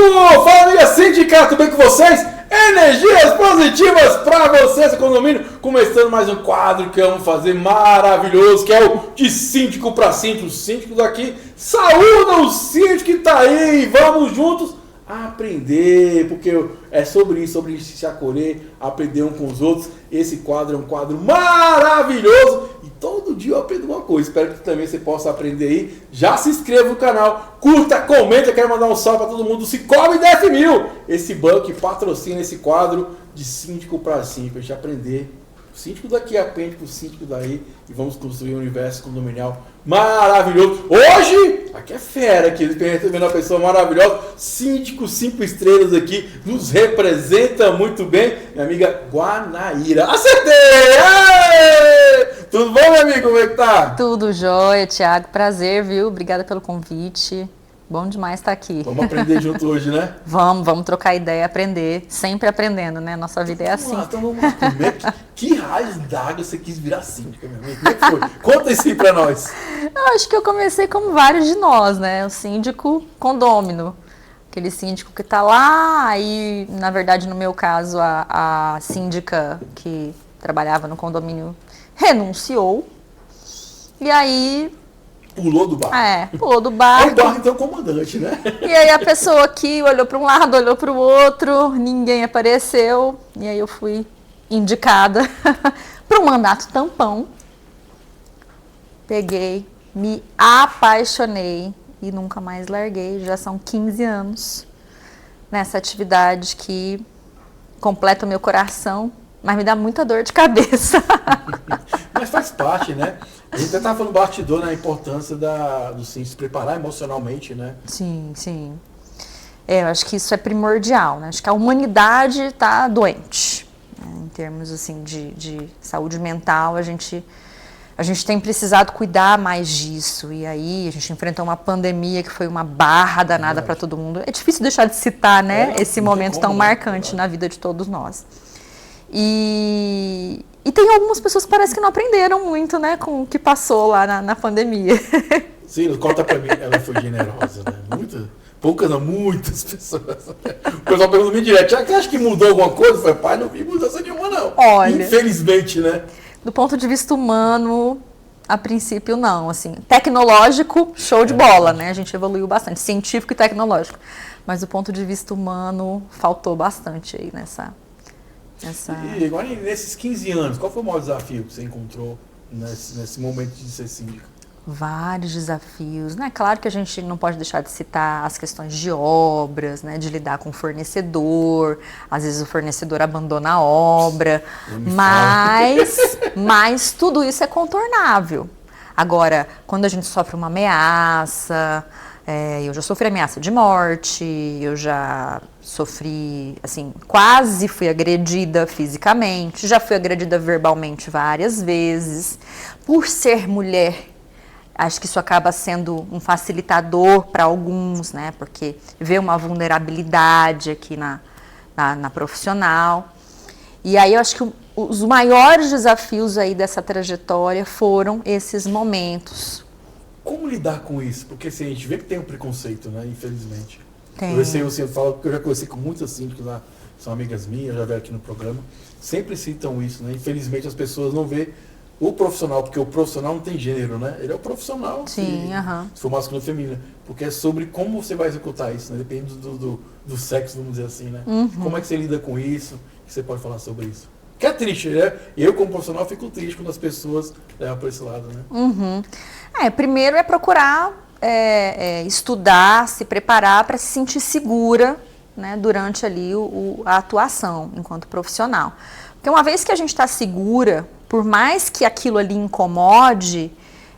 Fala, amiga síndica, tudo bem com vocês? Energias positivas para vocês, condomínio. Começando mais um quadro que vamos fazer maravilhoso, que é o de síndico para síndico. Os síndicos aqui saúdam o síndico que tá aí. Vamos juntos aprender, porque é sobre isso, se acolher, aprender um com os outros. Esse quadro é um quadro maravilhoso e todo dia eu aprendo uma coisa. Espero que também você possa aprender aí. Já se inscreva no canal, curta, comenta. Quero mandar um salve para todo mundo do Cicobi DF1000, esse banco que patrocina esse quadro de síndico para síndico. A gente aprender. O síndico daqui aprende com o síndico daí e vamos construir um universo condominial maravilhoso. Hoje, aqui é fera, aqui vendo uma pessoa maravilhosa, síndico 5 estrelas aqui, nos representa muito bem, minha amiga Guanaíra. Acertei! Aê! Tudo bom, meu amigo? Como é que tá? Tudo jóia, Thiago. Prazer, viu? Obrigada pelo convite. Bom demais estar aqui. Vamos aprender junto hoje, né? Vamos trocar ideia, aprender. Sempre aprendendo, né? Nossa vida é assim. Então vamos lá. Como é que raios d'água você quis virar síndica, meu amigo? Como é que foi? Conta isso aí pra nós. Eu acho que eu comecei como vários de nós, né? O síndico condômino. Aquele síndico que tá lá, aí, na verdade, no meu caso, a síndica que trabalhava no condomínio renunciou. E aí... Pulou do barco. Pulou do barco. O barco então é o comandante, né? E aí a pessoa aqui olhou para um lado, olhou para o outro, ninguém apareceu. E aí eu fui indicada para um mandato tampão. Peguei, me apaixonei e nunca mais larguei. Já são 15 anos nessa atividade que completa o meu coração, mas me dá muita dor de cabeça. Mas faz parte, né? A gente até estava falando bastidor, né? A importância do sim, se preparar emocionalmente, né? Sim, sim. Eu acho que isso é primordial, né? Acho que a humanidade está doente, né? Em termos assim de saúde mental, a gente tem precisado cuidar mais disso. E aí a gente enfrentou uma pandemia que foi uma barra danada para todo mundo. É difícil deixar de citar, né? Esse momento tão marcante na vida de todos nós. E tem algumas pessoas que parece que não aprenderam muito, né, com o que passou lá na pandemia. Sim, conta pra mim, ela foi generosa, né? Muitas pessoas. O pessoal pergunta me direto, você acha que mudou alguma coisa? Eu falei, pai, não vi mudança nenhuma, não. Olha, infelizmente, né? Do ponto de vista humano, a princípio não, assim, tecnológico, show de bola, né? A gente evoluiu bastante, científico e tecnológico. Mas do ponto de vista humano, faltou bastante aí nessa... E agora, nesses 15 anos, qual foi o maior desafio que você encontrou nesse momento de ser síndica? Vários desafios, né? Claro que a gente não pode deixar de citar as questões de obras, né? De lidar com o fornecedor, às vezes o fornecedor abandona a obra, mas tudo isso é contornável. Agora, quando a gente sofre uma ameaça... eu já sofri ameaça de morte, eu já sofri, assim, quase fui agredida fisicamente, já fui agredida verbalmente várias vezes. Por ser mulher, acho que isso acaba sendo um facilitador para alguns, né? Porque vê uma vulnerabilidade aqui na profissional. E aí eu acho que os maiores desafios aí dessa trajetória foram esses momentos. Como lidar com isso? Porque assim, a gente vê que tem um preconceito, né? Infelizmente. Tem. Eu falo porque eu já conheci com muitas síndicas lá, são amigas minhas, já vieram aqui no programa, sempre citam isso, né? Infelizmente as pessoas não vê o profissional, porque o profissional não tem gênero, né? Ele é o profissional, sim, se for masculino ou feminino, porque é sobre como você vai executar isso, né? Depende do sexo, vamos dizer assim, né? Uhum. Como é que você lida com isso? O que você pode falar sobre isso? Que é triste, né? Eu, como profissional, fico triste quando as pessoas levam para esse lado, né? Uhum. Primeiro é procurar estudar, se preparar para se sentir segura, né, durante ali a atuação enquanto profissional. Porque uma vez que a gente está segura, por mais que aquilo ali incomode,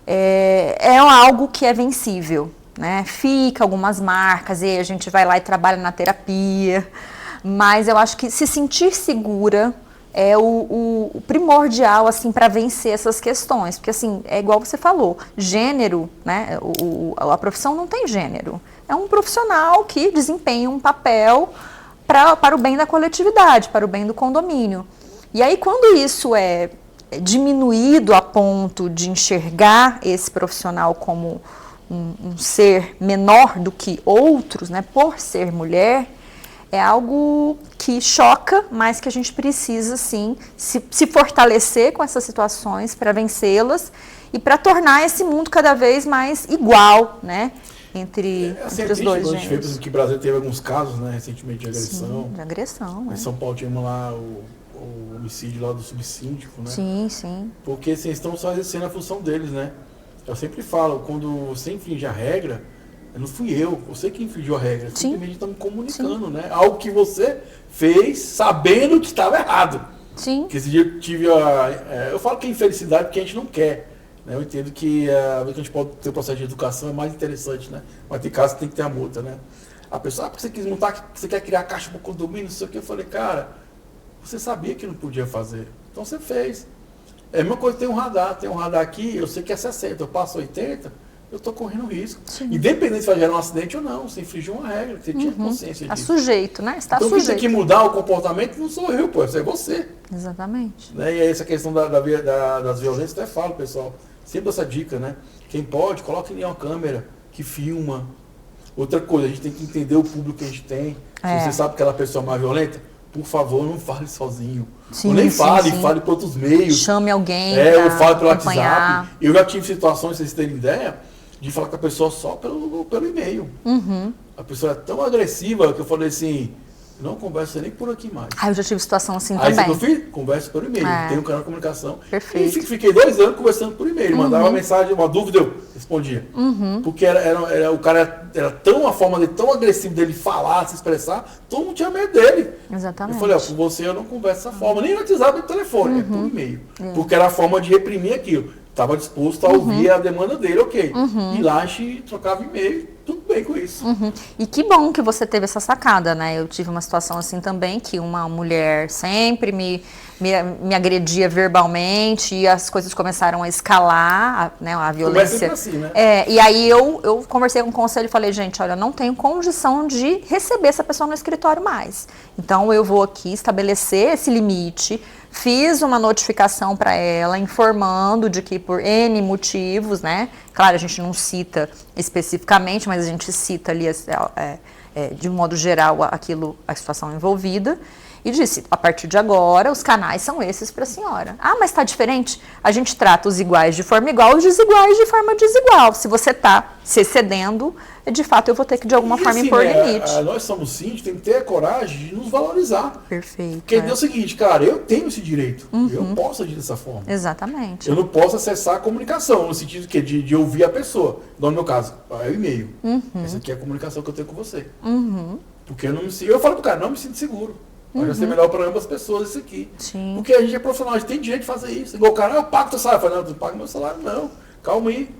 é algo que é vencível, né? Fica algumas marcas e a gente vai lá e trabalha na terapia, mas eu acho que se sentir segura é o primordial, assim, para vencer essas questões. Porque, assim, é igual você falou, gênero, né? A profissão não tem gênero. É um profissional que desempenha um papel para o bem da coletividade, para o bem do condomínio. E aí, quando isso é diminuído a ponto de enxergar esse profissional como um ser menor do que outros, né, por ser mulher, é algo que choca, mas que a gente precisa, sim, se fortalecer com essas situações para vencê-las e para tornar esse mundo cada vez mais igual, né, entre os dois gêneros. A gente vê que o Brasil teve alguns casos, né, recentemente de agressão. Sim, de agressão. Em São Paulo tínhamos lá o homicídio lá do subsíndico, né? Sim, sim. Porque assim, eles estão só exercendo a função deles, né? Eu sempre falo, quando você infringe a regra, não fui eu, você que infringiu a regra. Sim. Simplesmente estamos comunicando, né? Algo que você fez sabendo que estava errado. Sim. Porque esse dia eu tive eu falo que é infelicidade porque a gente não quer. Né? Eu entendo que a gente pode ter o processo de educação é mais interessante, né? Mas tem casos que tem que ter a multa, né? A pessoa, porque você quis montar, você quer criar caixa para o condomínio, não sei o que. Eu falei, cara, você sabia que não podia fazer. Então você fez. É a mesma coisa, tem um radar aqui, eu sei que é 60, eu passo 80, eu estou correndo risco. Sim. Independente se vai gerar um acidente ou não, você infringiu uma regra, você tinha consciência disso. Está sujeito, né? Está então, sujeito. Então quem tem que mudar o comportamento não sou eu, pô, é você. Exatamente. Né? E aí essa questão das violências, eu até falo, pessoal, sempre essa dica, né? Quem pode, coloque em uma câmera que filma. Outra coisa, a gente tem que entender o público que a gente tem. Se você sabe que aquela pessoa é mais violenta, por favor, não fale sozinho. Sim, ou nem sim, fale, sim. fale por outros meios. Chame alguém ou fale pelo acompanhar. WhatsApp. Eu já tive situações, vocês terem ideia, de falar com a pessoa só pelo e-mail. A pessoa é tão agressiva que eu falei assim, não conversa nem por aqui mais. Eu já tive situação assim aí também. Aí o que eu fiz? Conversa por e-mail. Tem um canal de comunicação. Perfeito. E fiquei 2 anos conversando por e-mail. Mandava uma mensagem, uma dúvida, eu respondia. Porque o cara era tão, a forma dele tão agressiva dele falar, se expressar, todo mundo tinha medo dele. Exatamente. Eu falei, com você eu não converso dessa forma, nem no WhatsApp, nem no telefone, é por e-mail. Porque era a forma de reprimir aquilo. Estava disposto a ouvir a demanda dele, ok. E lá a gente trocava e-mail, tudo bem com isso. E que bom que você teve essa sacada, né? Eu tive uma situação assim também, que uma mulher sempre me agredia verbalmente e as coisas começaram a escalar, né? A violência. Assim, né? E aí eu conversei com o conselho e falei, gente, olha, não tenho condição de receber essa pessoa no escritório mais. Então eu vou aqui estabelecer esse limite. Fiz uma notificação para ela informando de que por N motivos, né? Claro, a gente não cita especificamente, mas a gente cita ali de um modo geral a situação envolvida. E disse, a partir de agora, os canais são esses para a senhora. Mas está diferente? A gente trata os iguais de forma igual, os desiguais de forma desigual. Se você está se excedendo, de fato eu vou ter que de alguma forma impor limite. Nós somos síndicos, tem que ter a coragem de nos valorizar. Perfeito. Porque é o seguinte, cara, eu tenho esse direito. Eu posso agir dessa forma. Exatamente. Eu não posso acessar a comunicação, no sentido de ouvir a pessoa. No meu caso, é o e-mail. Essa aqui é a comunicação que eu tenho com você. Porque eu não me sinto. Eu falo pro cara, não me sinto seguro. Vai ser melhor para ambas as pessoas isso aqui. Sim. Porque a gente é profissional, a gente tem direito de fazer isso. Igual o cara, eu pago teu salário. Eu falo, não, tu paga meu salário, não. Calma aí.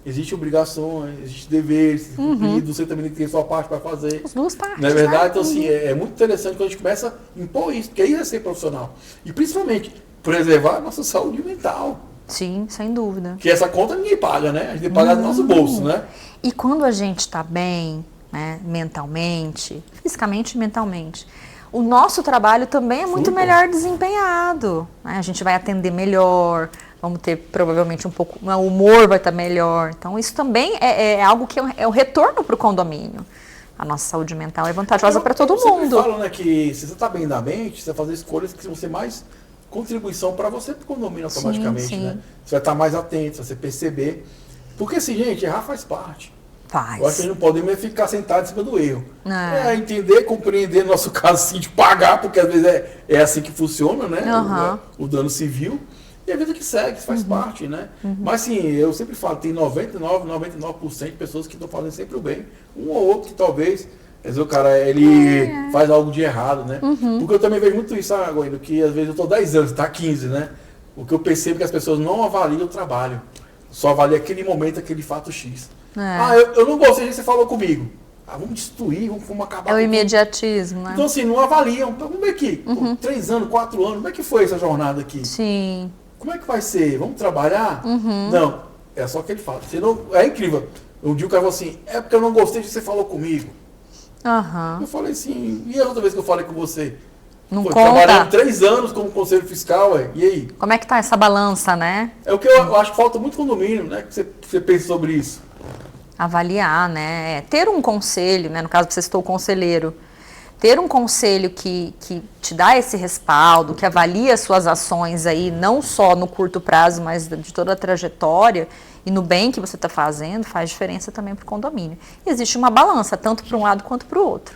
Existem obrigações, existem deveres cumpridos, você também tem que ter sua parte para fazer. As duas partes. Não é verdade? Né? Então, assim, é muito interessante quando a gente começa a impor isso, porque aí é ser profissional. E principalmente, preservar a nossa saúde mental. Sim, sem dúvida. Que essa conta ninguém paga, né? A gente tem que pagar do nosso bolso, né? E quando a gente está bem, né, mentalmente, fisicamente e mentalmente, o nosso trabalho também é muito melhor desempenhado. Né? A gente vai atender melhor, vamos ter provavelmente um pouco, o humor vai estar melhor. Então isso também é algo que é o retorno para o condomínio. A nossa saúde mental é vantajosa para todo mundo. Eu falo, né, que se você está bem na mente, você vai fazer escolhas que vão ser mais contribuição para você para o condomínio automaticamente. Sim. Né? Você vai estar mais atento, você perceber. Porque assim, gente, errar faz parte. Faz. Eu acho que a gente não pode ficar sentado em cima do erro. Entender, compreender, no nosso caso, sim, de pagar, porque às vezes é assim que funciona, né? O dano civil. E a vida que segue, faz parte, né? Mas sim, eu sempre falo, tem 99% de pessoas que estão fazendo sempre o bem. Um ou outro que talvez, quer dizer, o cara, ele faz algo de errado, né? Porque eu também vejo muito isso, Goiânia, que às vezes eu estou 10 anos, tá 15, né? O que eu percebo é que as pessoas não avaliam o trabalho. Só avalia aquele momento, aquele fato X. Eu não gostei do que você falou comigo. Vamos destruir, vamos acabar. É o imediatismo, né? Então, assim, não avaliam. Então, como é que, 3 anos, 4 anos, como é que foi essa jornada aqui? Sim. Como é que vai ser? Vamos trabalhar? Não, é só que ele fala. Você não, é incrível. Um dia o cara falou assim, é porque eu não gostei de que você falou comigo. Eu falei assim, e a outra vez que eu falei com você? Não Foi, conta. trabalhando 3 anos como conselho fiscal, e aí? Como é que tá essa balança, né? É o que eu acho que falta muito condomínio, né? Que você pensa sobre isso. Avaliar, né? Ter um conselho, né? No caso você citou o conselheiro. Ter um conselho que te dá esse respaldo, que avalia as suas ações aí, não só no curto prazo, mas de toda a trajetória e no bem que você está fazendo, faz diferença também para o condomínio. E existe uma balança, tanto para um lado quanto para o outro,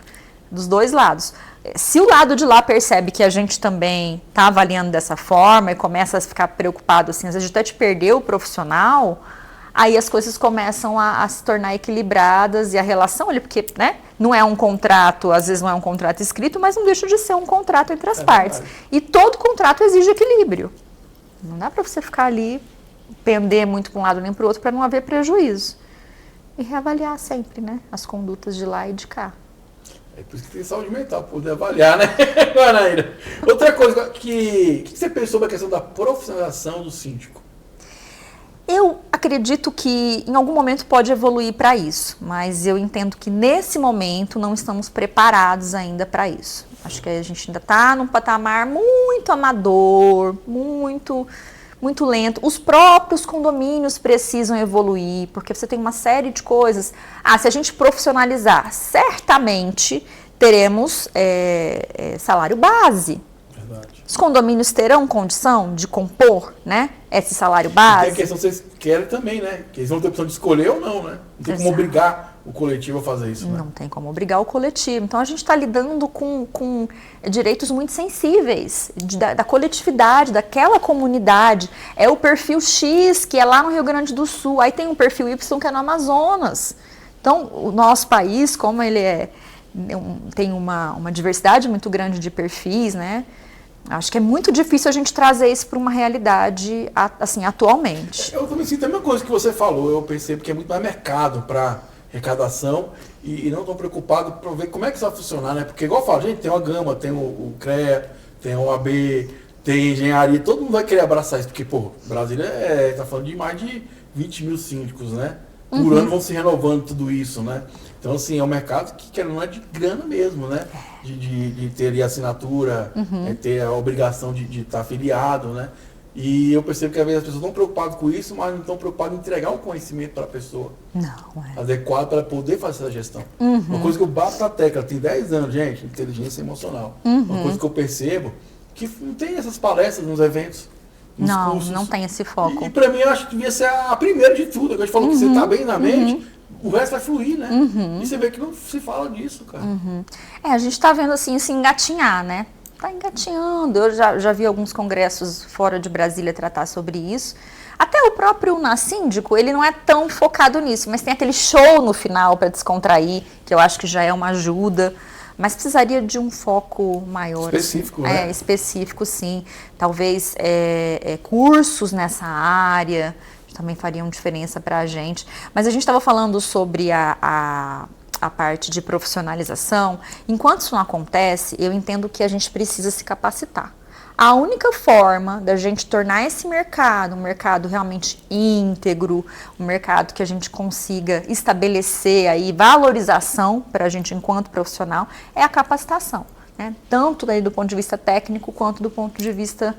dos dois lados. Se o lado de lá percebe que a gente também está avaliando dessa forma e começa a ficar preocupado, assim, às vezes até te perder o profissional, aí as coisas começam a se tornar equilibradas e a relação ali, porque, né, não é um contrato, às vezes não é um contrato escrito, mas não deixa de ser um contrato entre as partes. Verdade. E todo contrato exige equilíbrio. Não dá para você ficar ali, pender muito para um lado nem para o outro, para não haver prejuízo. E reavaliar sempre, né, as condutas de lá e de cá. É por isso que tem saúde mental, para poder avaliar, né, Guanaíra? Outra coisa, que você pensou sobre a questão da profissionalização do síndico? Eu acredito que em algum momento pode evoluir para isso, mas eu entendo que nesse momento não estamos preparados ainda para isso. Acho que a gente ainda está num patamar muito amador, muito lento. Os próprios condomínios precisam evoluir, porque você tem uma série de coisas. Se a gente profissionalizar, certamente teremos salário base. Verdade. Os condomínios terão condição de compor, né, esse salário base? E tem a questão que vocês querem também, né? Que eles vão ter a opção de escolher ou não, né? Não tem como obrigar o coletivo a fazer isso, né? Não tem como obrigar o coletivo. Então a gente está lidando com direitos muito sensíveis da coletividade, daquela comunidade. É o perfil X, que é lá no Rio Grande do Sul. Aí tem um perfil Y, que é no Amazonas. Então o nosso país, como ele tem uma diversidade muito grande de perfis, né? Acho que é muito difícil a gente trazer isso para uma realidade, assim, atualmente. Eu também sinto a mesma coisa que você falou. Eu percebo que é muito mais mercado para arrecadação e não estou preocupado para ver como é que isso vai funcionar, né? Porque, igual eu falo, gente, tem uma gama, tem o CREA, tem o OAB, tem engenharia, todo mundo vai querer abraçar isso, porque, pô, Brasília está falando de mais de 20 mil síndicos, né? Por ano vão se renovando tudo isso, né? Então, assim, é um mercado que não é de grana mesmo, né? De ter ali assinatura, ter a obrigação de estar afiliado, né? E eu percebo que às vezes as pessoas estão preocupadas com isso, mas não estão preocupadas em entregar um conhecimento para a pessoa. Adequado para poder fazer essa gestão. Uma coisa que eu bato na tecla, tem 10 anos, gente, inteligência emocional. Uma coisa que eu percebo, que não tem essas palestras nos eventos. Não tem esse foco. E para mim, eu acho que devia ser a primeira de tudo. A gente falou que você está bem na mente, o resto vai fluir, né? E você vê que não se fala disso, cara. A gente está vendo assim, se engatinhar, né? Está engatinhando. Eu já vi alguns congressos fora de Brasília tratar sobre isso. Até o próprio Unasíndico, ele não é tão focado nisso, mas tem aquele show no final para descontrair, que eu acho que já é uma ajuda. Mas precisaria de um foco maior. Específico, assim. né? Específico, sim. Talvez cursos nessa área também fariam diferença para a gente. Mas a gente estava falando sobre a parte de profissionalização. Enquanto isso não acontece, eu entendo que a gente precisa se capacitar. A única forma da gente tornar esse mercado um mercado realmente íntegro, um mercado que a gente consiga estabelecer aí valorização para a gente enquanto profissional, é a capacitação, né? Tanto daí do ponto de vista técnico quanto do ponto de vista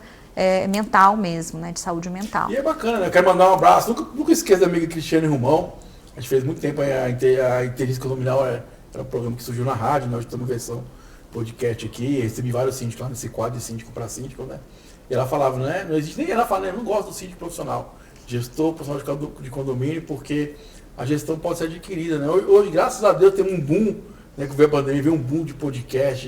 mental mesmo, né? De saúde mental. E é bacana, né? Eu quero mandar um abraço. Nunca esqueça da amiga Cristiane Romão. A gente fez muito tempo a Inteligência Condominial, era um programa que surgiu na rádio, nós estamos em versão podcast aqui, recebi vários síndicos lá nesse quadro de síndico para síndico, né? E ela falava, né? Não existe nem ela fala, né? Eu não gosto do síndico profissional, gestor profissional de condomínio, porque a gestão pode ser adquirida, né? Hoje, graças a Deus, tem um boom, né? Que veio a pandemia, veio um boom de podcast,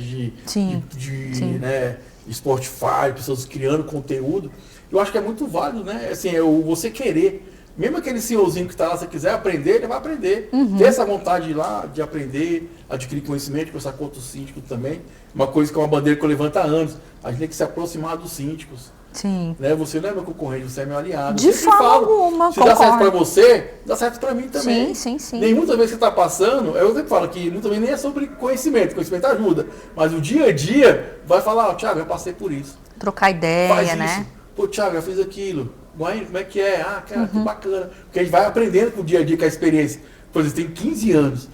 né? Spotify, pessoas criando conteúdo. Eu acho que é muito válido, né? Assim, você querer. Mesmo aquele senhorzinho que está lá, se quiser aprender, ele vai aprender. Ter essa vontade de ir lá, de aprender, adquirir conhecimento, conversar com outros síndicos também. Uma coisa que é uma bandeira que eu levanto há anos. A gente tem que se aproximar dos síndicos. Sim. Né? Você não é meu concorrente, você é meu aliado. De forma alguma. Se dá certo para você, dá certo para mim também. Sim. Nem muitas vezes você está passando, eu sempre falo que muitas vezes nem é sobre conhecimento ajuda. Mas o dia a dia vai falar, Thiago, eu passei por isso. Trocar ideia, faz isso. Né? Pô, Thiago, eu fiz aquilo. Guaíra, como é que é? Cara, que bacana. Porque a gente vai aprendendo com o dia a dia, com a experiência. Por exemplo, tem 15 anos.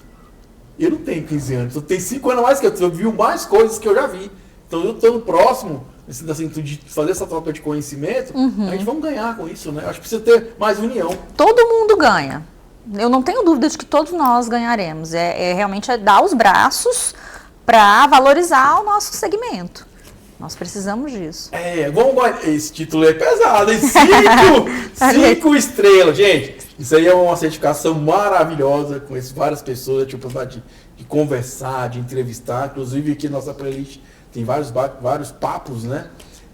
Eu não tenho 15 anos. Eu tenho 5 anos a mais que eu vi mais coisas que eu já vi. Então, eu estando próximo, assim, de fazer essa troca de conhecimento, a gente vamos ganhar com isso, né? Acho que precisa ter mais união. Todo mundo ganha. eu não tenho dúvida de que todos nós ganharemos. Realmente dar os braços para valorizar o nosso segmento. Nós precisamos disso. Esse título é pesado, hein? 5 estrelas, gente. Isso aí é uma certificação maravilhosa, com várias pessoas, eu tive a oportunidade de conversar, de entrevistar. Inclusive aqui na nossa playlist tem vários papos, né?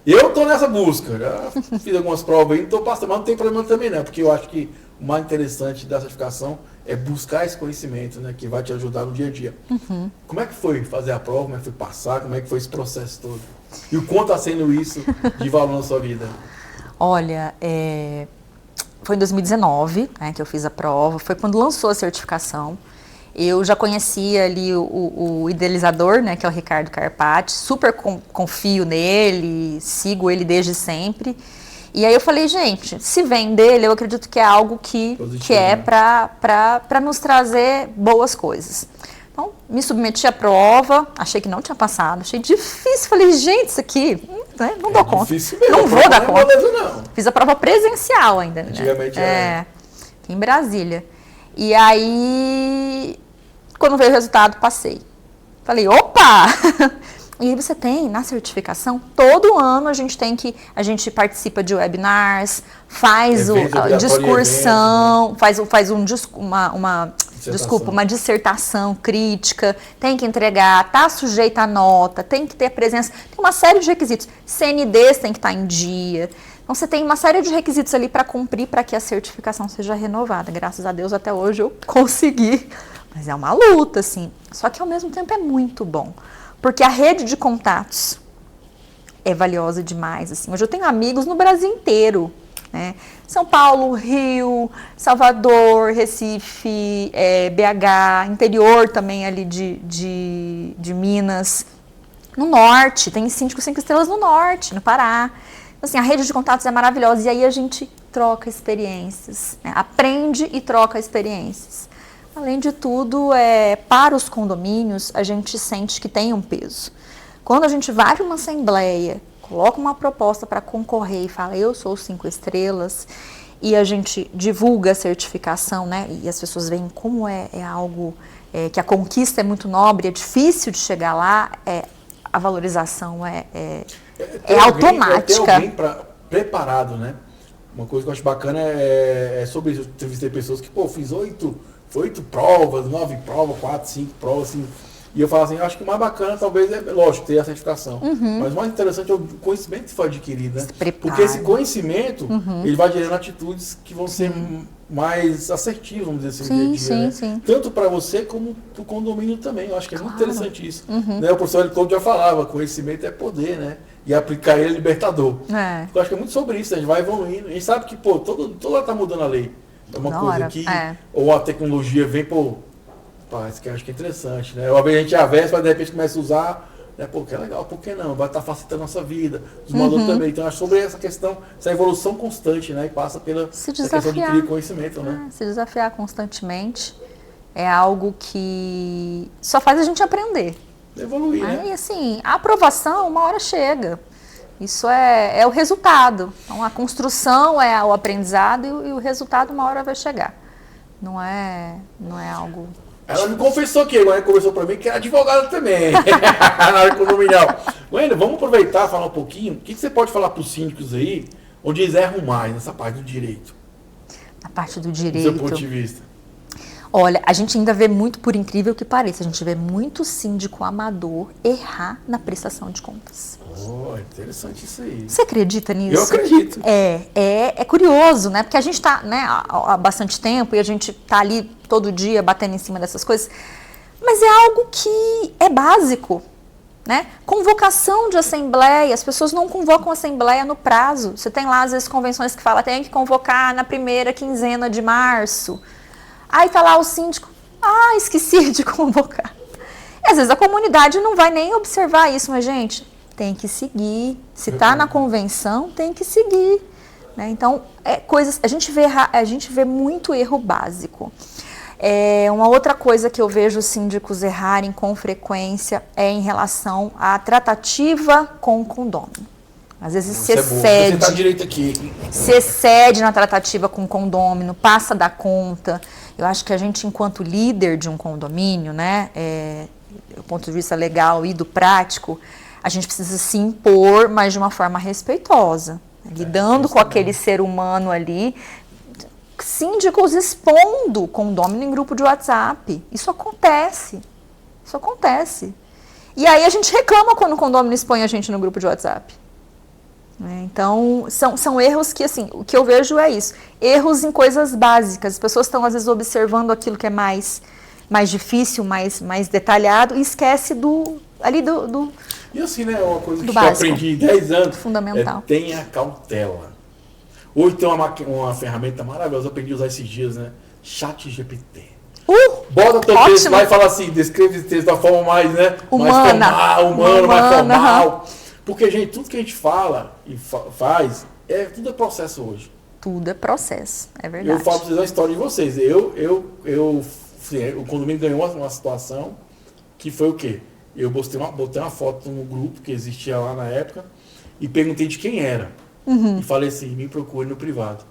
Eu tô nessa busca, já fiz algumas provas aí, não tô passando, mas não tem problema também não, porque eu acho que o mais interessante da certificação é buscar esse conhecimento, né, que vai te ajudar no dia a dia. Como é que foi fazer a prova, como é que foi passar, como é que foi esse processo todo? E o quanto está sendo isso de valor na sua vida? Olha, foi em 2019, né, que eu fiz a prova, foi quando lançou a certificação. Eu já conhecia ali o idealizador, né, que é o Ricardo Carpati, super confio nele, sigo ele desde sempre. E aí eu falei, gente, se vem dele, eu acredito que é algo que é para nos trazer boas coisas. Então, me submeti à prova, achei que não tinha passado, achei difícil. Falei, gente, isso aqui não dou conta. Mesmo, não vou dar conta. Não. Fiz a prova presencial ainda, né? Antigamente em Brasília. E aí, quando veio o resultado, passei. Falei, opa! E aí você tem, na certificação, todo ano a gente participa de webinars, faz discursão, faz uma dissertação crítica, tem que entregar, tá sujeita a nota, tem que ter presença, tem uma série de requisitos. CNDs tem que estar em dia. Então você tem uma série de requisitos ali para cumprir para que a certificação seja renovada. Graças a Deus até hoje eu consegui. Mas é uma luta, assim. Só que ao mesmo tempo é muito bom. Porque a rede de contatos é valiosa demais, assim. Hoje eu tenho amigos no Brasil inteiro, né? São Paulo, Rio, Salvador, Recife, BH, interior também ali de Minas. No norte, tem síndico 5 estrelas no norte, no Pará. Assim, a rede de contatos é maravilhosa e aí a gente troca experiências, né? Aprende e troca experiências. Além de tudo, para os condomínios, a gente sente que tem um peso. Quando a gente vai para uma assembleia, coloca uma proposta para concorrer e fala, eu sou 5 estrelas, e a gente divulga a certificação, né? E as pessoas veem como é algo que a conquista é muito nobre, é difícil de chegar lá, a valorização é automática. Tem alguém preparado, né? Uma coisa que eu acho bacana é sobre isso. Eu entrevistei pessoas que, fiz 8 provas, 9 provas, 4, 5 provas, assim. E eu falo assim, eu acho que o mais bacana talvez lógico, ter a certificação. Mas o mais interessante é o conhecimento que foi adquirido, né? Porque esse conhecimento, ele vai gerando atitudes que vão ser mais assertivas, vamos dizer assim, no dia a dia, né? Tanto para você como para o condomínio também. Eu acho que é muito interessante isso. Né? O professor todo já falava, conhecimento é poder, né? E aplicar ele é libertador. Eu acho que é muito sobre isso, a gente vai evoluindo. A gente sabe que, toda hora tá mudando a lei. É uma coisa que, ou a tecnologia vem, isso que eu acho que é interessante, né? Uma vez a gente avessa, mas de repente começa a usar, né? Que é legal, por que não? Vai estar facilitando a nossa vida, os modos também. Então, acho sobre essa questão, essa evolução constante, né? E passa pela questão de adquirir conhecimento, né? Se desafiar constantemente é algo que só faz a gente aprender. Evoluir, né? Aí, assim, a aprovação, uma hora chega. Isso é o resultado. Então, a construção é o aprendizado e o resultado uma hora vai chegar. Não é algo... Ela me confessou que agora conversou para mim que é advogada também, na área condominial. Wendel, vamos aproveitar e falar um pouquinho. O que você pode falar para os síndicos aí, onde eles erram mais nessa parte do direito? Na parte do direito... Do seu ponto de vista. Olha, a gente ainda vê muito, por incrível que pareça, a gente vê muito síndico amador errar na prestação de contas. Interessante isso aí. Você acredita nisso? Eu acredito. É curioso, né? Porque a gente está, né, há bastante tempo e a gente está ali todo dia batendo em cima dessas coisas. Mas é algo que é básico, né? Convocação de assembleia, as pessoas não convocam assembleia no prazo. Você tem lá, às vezes, convenções que falam tem que convocar na primeira quinzena de março. Aí tá lá o síndico, esqueci de convocar. E, às vezes a comunidade não vai nem observar isso, mas, gente, tem que seguir. Se está na convenção, tem que seguir. Né? Então, coisas. A gente vê muito erro básico. Uma outra coisa que eu vejo os síndicos errarem com frequência é em relação à tratativa com o condômino. Às vezes se excede. Você tá direito aqui. Se excede na tratativa com o condômino, passa da conta. Eu acho que a gente, enquanto líder de um condomínio, né, do ponto de vista legal e do prático, a gente precisa se impor, mas de uma forma respeitosa, lidando com aquele ser humano ali. Síndicos expondo condômino em grupo de WhatsApp. Isso acontece. E aí a gente reclama quando o condômino expõe a gente no grupo de WhatsApp. Então, são erros que, assim, o que eu vejo é isso. Erros em coisas básicas. As pessoas estão, às vezes, observando aquilo que é mais difícil, mais detalhado, e esquece do. E assim, né, uma coisa que eu básico, aprendi em 10 anos. fundamental. Tenha cautela. Hoje tem uma ferramenta maravilhosa, eu aprendi a usar esses dias, né? ChatGPT. Bota teu texto lá e fala assim, descreve esse texto da forma mais, né? Humana. Mais formal. Porque, gente, tudo que a gente fala e faz, tudo é processo hoje. Tudo é processo, é verdade. Eu falo pra vocês a história de vocês. O condomínio ganhou uma situação que foi o quê? Eu botei uma foto no grupo que existia lá na época e perguntei de quem era. E falei assim, me procure no privado.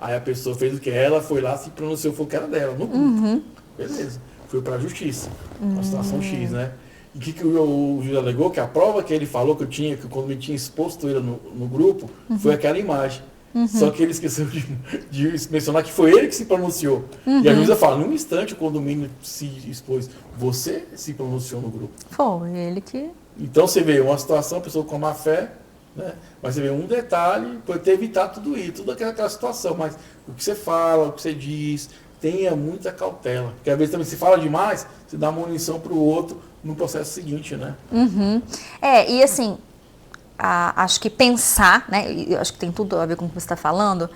Aí a pessoa fez o que? Ela foi lá, se pronunciou, foi o que era dela, no grupo. Beleza. Foi pra justiça. Uma situação X, né? E o que o juiz alegou? Que a prova que ele falou que o condomínio tinha exposto ele no grupo, foi aquela imagem. Só que ele esqueceu de mencionar que foi ele que se pronunciou. E a juíza fala, num instante o condomínio se expôs. Você se pronunciou no grupo. Foi ele que... Então você vê uma situação, a pessoa com má fé, né? Mas você vê um detalhe, pode ter evitado tudo isso, toda aquela situação. Mas o que você fala, o que você diz, tenha muita cautela. Porque às vezes também se fala demais, você dá munição para o outro no processo seguinte, né? E assim, acho que pensar, né? Acho que tem tudo a ver com o que você está falando.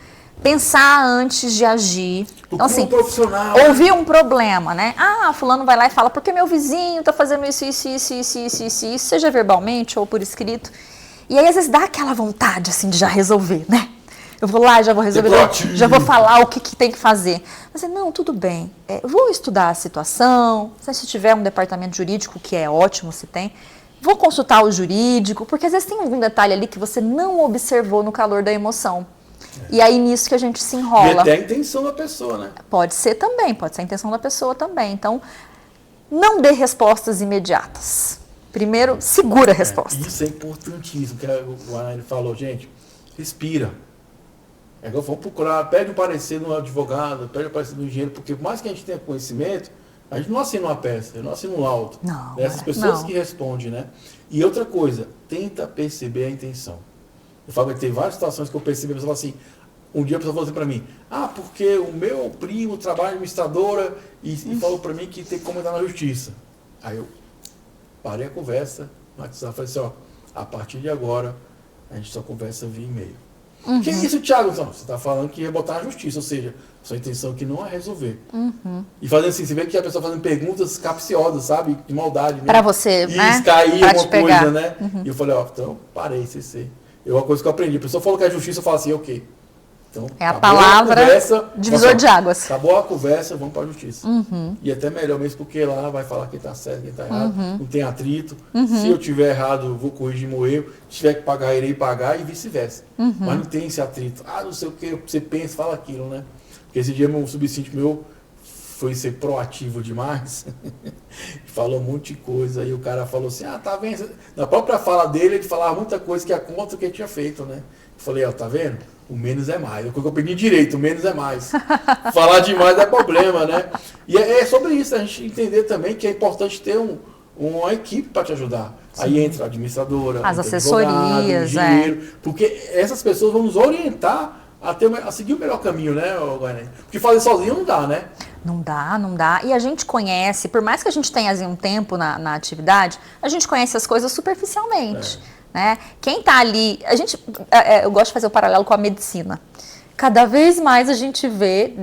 Pensar antes de agir. Então, assim, profissional, ouvir um problema, né? Fulano vai lá e fala, porque meu vizinho está fazendo isso, seja verbalmente ou por escrito. E aí, às vezes, dá aquela vontade, assim, de já resolver, né? Eu vou lá, já vou resolver, já vou falar o que tem que fazer. Mas, não, tudo bem. Eu vou estudar a situação, se tiver um departamento jurídico, que é ótimo se tem, vou consultar o jurídico, porque às vezes tem algum detalhe ali que você não observou no calor da emoção. E aí, nisso que a gente se enrola. E até a intenção da pessoa, né? Pode ser a intenção da pessoa também. Então, não dê respostas imediatas. Primeiro, segura a resposta. Isso é importantíssimo, que o Anaí falou, gente, respira. Vamos procurar, pede um parecer no advogado, pede um parecer no engenheiro, porque por mais que a gente tenha conhecimento, a gente não assina uma peça, não assina um laudo. Não. Essas pessoas que respondem, né? E outra coisa, tenta perceber a intenção. Eu falo que tem várias situações que eu percebi, a pessoa fala assim, um dia a pessoa falou assim para mim, porque o meu primo trabalha em administradora e falou para mim que tem que comentar na justiça. Aí eu parei a conversa, no WhatsApp, falei assim, a partir de agora, a gente só conversa via e-mail. Que isso, Thiago? Não, você está falando que ia botar na justiça, ou seja, sua intenção aqui não é resolver. E fazendo assim, você vê que a pessoa fazendo perguntas capciosas, sabe? De maldade. Para você, e né? cair pra alguma coisa, né? Uhum. E eu falei, então, parei, cessei. É uma coisa que eu aprendi. A pessoa falou que é justiça, eu falo assim, ok. Então, é a palavra divisor de águas. Acabou a conversa, vamos para a justiça. E até melhor mesmo, porque lá vai falar quem está certo, quem está errado, não tem atrito. Se eu tiver errado, eu vou corrigir meu erro. Se tiver que pagar, irei pagar e vice-versa. Mas não tem esse atrito. Não sei o que, você pensa, fala aquilo, né? Porque esse dia um subsíndico meu foi ser proativo demais, falou um monte de coisa, e o cara falou assim, tá vendo? Na própria fala dele, ele falava muita coisa que é contra o que ele tinha feito, né? Eu falei, tá vendo? O menos é mais. Eu peguei direito, o menos é mais. Falar demais é problema, né? E é sobre isso, a gente entender também que é importante ter uma equipe para te ajudar. Sim. Aí entra a administradora, as assessorias, engenheiro, porque essas pessoas vão nos orientar a seguir o melhor caminho, né, Guarani? Porque fazer sozinho não dá, né? Não dá. E a gente conhece, por mais que a gente tenha um tempo na atividade, a gente conhece as coisas superficialmente. Né? Quem está ali, eu gosto de fazer o paralelo com a medicina. Cada vez mais a gente vê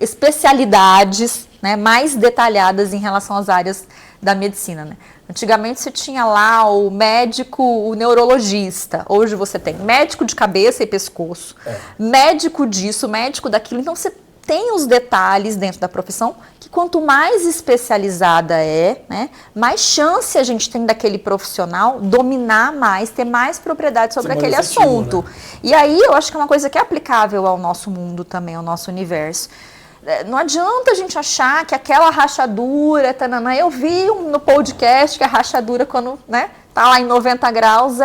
especialidades, né, mais detalhadas em relação às áreas da medicina. Né? Antigamente você tinha lá o médico, o neurologista. Hoje você tem médico de cabeça e pescoço, médico disso, médico daquilo. Então você tem os detalhes dentro da profissão que quanto mais especializada né, mais chance a gente tem daquele profissional dominar mais, ter mais propriedade sobre aquele assunto. Né? E aí eu acho que é uma coisa que é aplicável ao nosso mundo também, ao nosso universo. Não adianta a gente achar que aquela rachadura, tanana, eu vi no podcast que a rachadura, quando tá lá em 90 graus,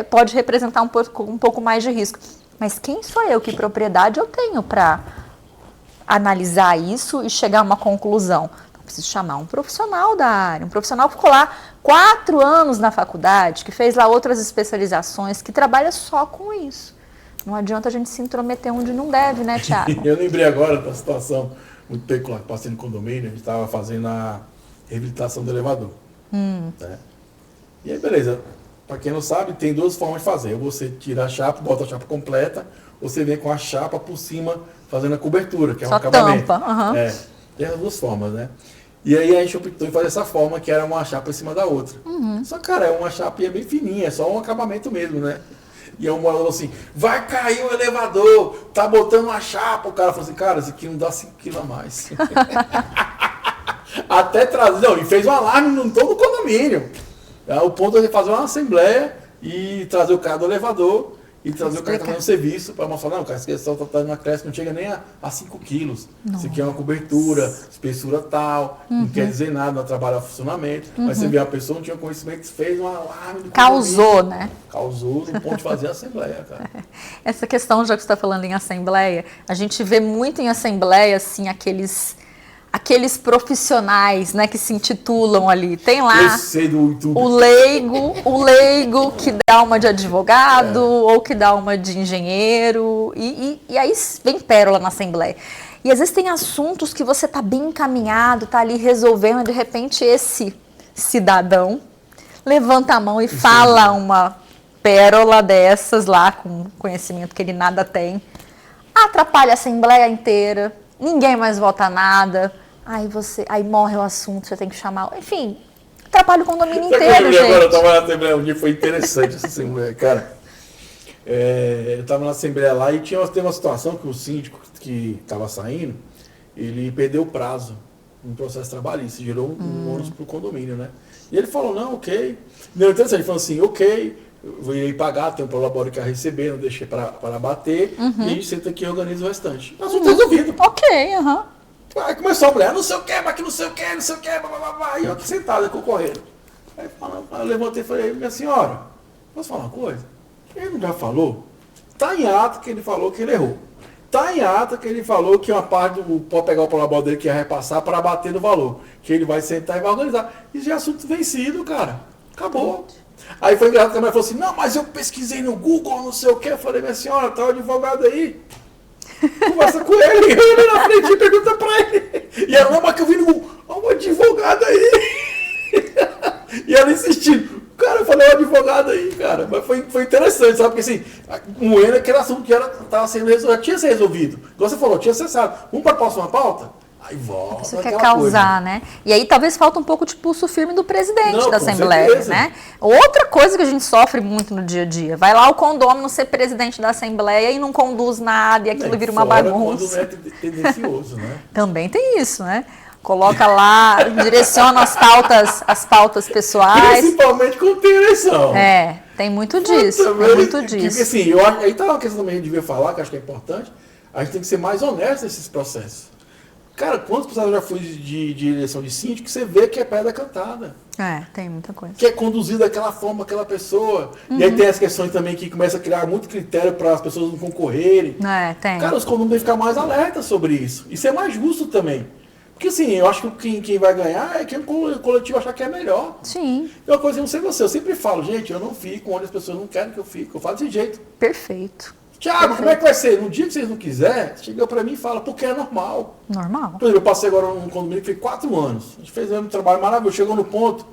pode representar um pouco mais de risco. Mas quem sou eu? Que propriedade eu tenho para analisar isso e chegar a uma conclusão? Preciso chamar um profissional da área, um profissional que ficou lá 4 anos na faculdade, que fez lá outras especializações, que trabalha só com isso. Não adianta a gente se intrometer onde não deve, né, Thiago? Eu lembrei agora da situação muito peculiar que passei no condomínio, a gente estava fazendo a reabilitação do elevador. Né? E aí, beleza. Para quem não sabe, tem 2 formas de fazer. Você tira a chapa, bota a chapa completa, ou você vem com a chapa por cima fazendo a cobertura, que é um acabamento. Tampa. Tem as 2 formas, né? E aí a gente optou em fazer essa forma, que era uma chapa em cima da outra. Só que, cara, é uma chapinha bem fininha, é só um acabamento mesmo, né? E aí o morador falou assim, vai cair o elevador, tá botando uma chapa. O cara falou assim, cara, isso aqui não dá 5 quilos a mais. Até trazer, não, e fez um alarme em todo o condomínio. O ponto é fazer uma assembleia e trazer o cara do elevador e trazer o cara que está fazendo serviço para mostrar, não, cara, esse questão está na creche, não chega nem a 5 quilos. Isso aqui é uma cobertura, espessura tal, não quer dizer nada, não atrapalha o funcionamento. Mas você vê a pessoa não tinha conhecimento, fez um alarme. Causou, né? Causou no ponto de fazer a assembleia, cara. Essa questão, já que você está falando em assembleia, a gente vê muito em assembleia, assim, aqueles profissionais, né, que se intitulam ali. Tem lá o leigo que dá uma de advogado ou que dá uma de engenheiro e aí vem pérola na assembleia. E às vezes tem assuntos que você tá bem encaminhado, tá ali resolvendo e de repente esse cidadão levanta a mão e fala uma pérola dessas lá com conhecimento que ele nada tem. Atrapalha a assembleia inteira, ninguém mais vota nada. Aí morre o assunto, você tem que chamar. Enfim, atrapalha o condomínio inteiro, gente. Agora eu estava na Assembleia um dia, foi interessante essa Assembleia, cara. Eu estava na Assembleia lá e tem uma situação que o síndico que estava saindo, ele perdeu o prazo no processo trabalhista, gerou um ônus para o condomínio, né? E ele falou, não, ok. Não, interessante, ele falou assim, ok, eu vou ir pagar, tem um prolabore que ia receber, não deixei para bater, e a gente senta aqui e organiza o restante. Assunto resolvido. Ok, Aí começou a mulher, não sei o que, mas que não sei o que, blá, blá, blá, e eu aqui sentado, concorrendo. Aí eu levantei e falei, minha senhora, posso falar uma coisa? Ele não já falou? Tá em ata que ele falou que ele errou. Tá em ata que ele falou que uma parte pode pegar o prolabore dele que ia repassar para bater no valor. Que ele vai sentar e vai organizar. Isso já é assunto vencido, cara. Acabou. Aí foi engraçado que a mulher falou assim, não, mas eu pesquisei no Google, não sei o que. Eu falei, minha senhora, tá o advogado aí. Conversa com ele, ele na frente e pergunta pra ele. E ela, não, mas que eu vi um advogado aí. E ela insistindo. Cara, eu falei, advogado aí, cara. Mas foi interessante, sabe? Porque assim, moendo aquele assunto que estava sendo resolvido, já tinha sido resolvido. Igual você falou, tinha cessado. Vamos para a próxima pauta? Aí volta. Você quer causar, coisa, né? E aí talvez falta um pouco de pulso firme do presidente da Assembleia, certeza, né? Outra coisa que a gente sofre muito no dia a dia. Vai lá o condômino ser presidente da Assembleia e não conduz nada e aquilo vira uma bagunça. Quando não é tendencioso, né? Também tem isso, né? Coloca lá, direciona as pautas pessoais. Principalmente quando tem eleição. Tem muito disso. Tem muito disso. Porque assim, eu acho, aí tá uma questão também que a gente devia falar, que acho que é importante. A gente tem que ser mais honesto nesses processos. Cara, quantos processos eu já fui de eleição de síndico que você vê que é pedra cantada? Tem muita coisa. Que é conduzido daquela forma, aquela pessoa. E aí tem as questões também que começa a criar muito critério para as pessoas não concorrerem. Tem. Cara, os condomínios têm que ficar mais alertas sobre isso. Isso é mais justo também. Porque assim, eu acho que quem vai ganhar é quem o coletivo achar que é melhor. Sim. E uma coisa, eu não sei você, eu sempre falo, gente, eu não fico onde as pessoas não querem que eu fique. Eu falo desse jeito. Perfeito. Thiago, como é que vai ser? No dia que vocês não quiserem, chega pra mim e fala, porque é normal. Normal. Por exemplo, eu passei agora num condomínio que fez 4 anos. A gente fez um trabalho maravilhoso, chegou no ponto.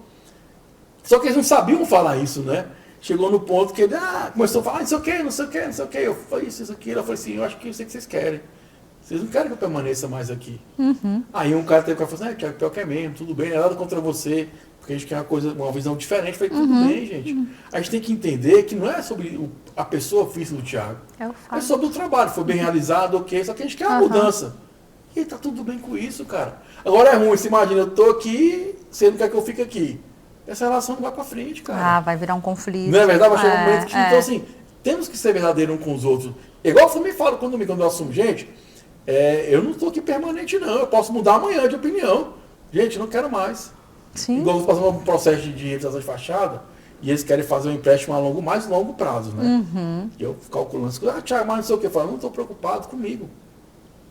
Só que eles não sabiam falar isso, né? Chegou no ponto que ele começou a falar, não sei o que, não sei o que, não sei o que. Eu falei isso aqui. Eu falei assim, eu acho que eu sei o que vocês querem. Vocês não querem que eu permaneça mais aqui. Aí um cara teve que falar assim, pior que é mesmo, tudo bem, não é nada contra você. Porque a gente quer uma visão diferente. Eu falei, tudo bem, gente. A gente tem que entender que não é sobre a pessoa física do Thiago. É sobre o trabalho. Foi bem realizado, ok. Só que a gente quer uma mudança. E tá tudo bem com isso, cara. Agora é ruim. Você imagina, eu tô aqui, você não quer que eu fique aqui. Essa relação não vai pra frente, cara. Vai virar um conflito. Não é verdade? Vai chegar um momento que... Então, assim, temos que ser verdadeiros uns com os outros. Igual eu também falo quando eu assumo, gente... eu não estou aqui permanente, não. Eu posso mudar amanhã de opinião. Gente, não quero mais. Sim. Igual você passar um processo de realização de fachada, e eles querem fazer um empréstimo a mais longo prazo, né? E eu calculando, Thiago, mas não sei o que, eu falo, não estou preocupado comigo.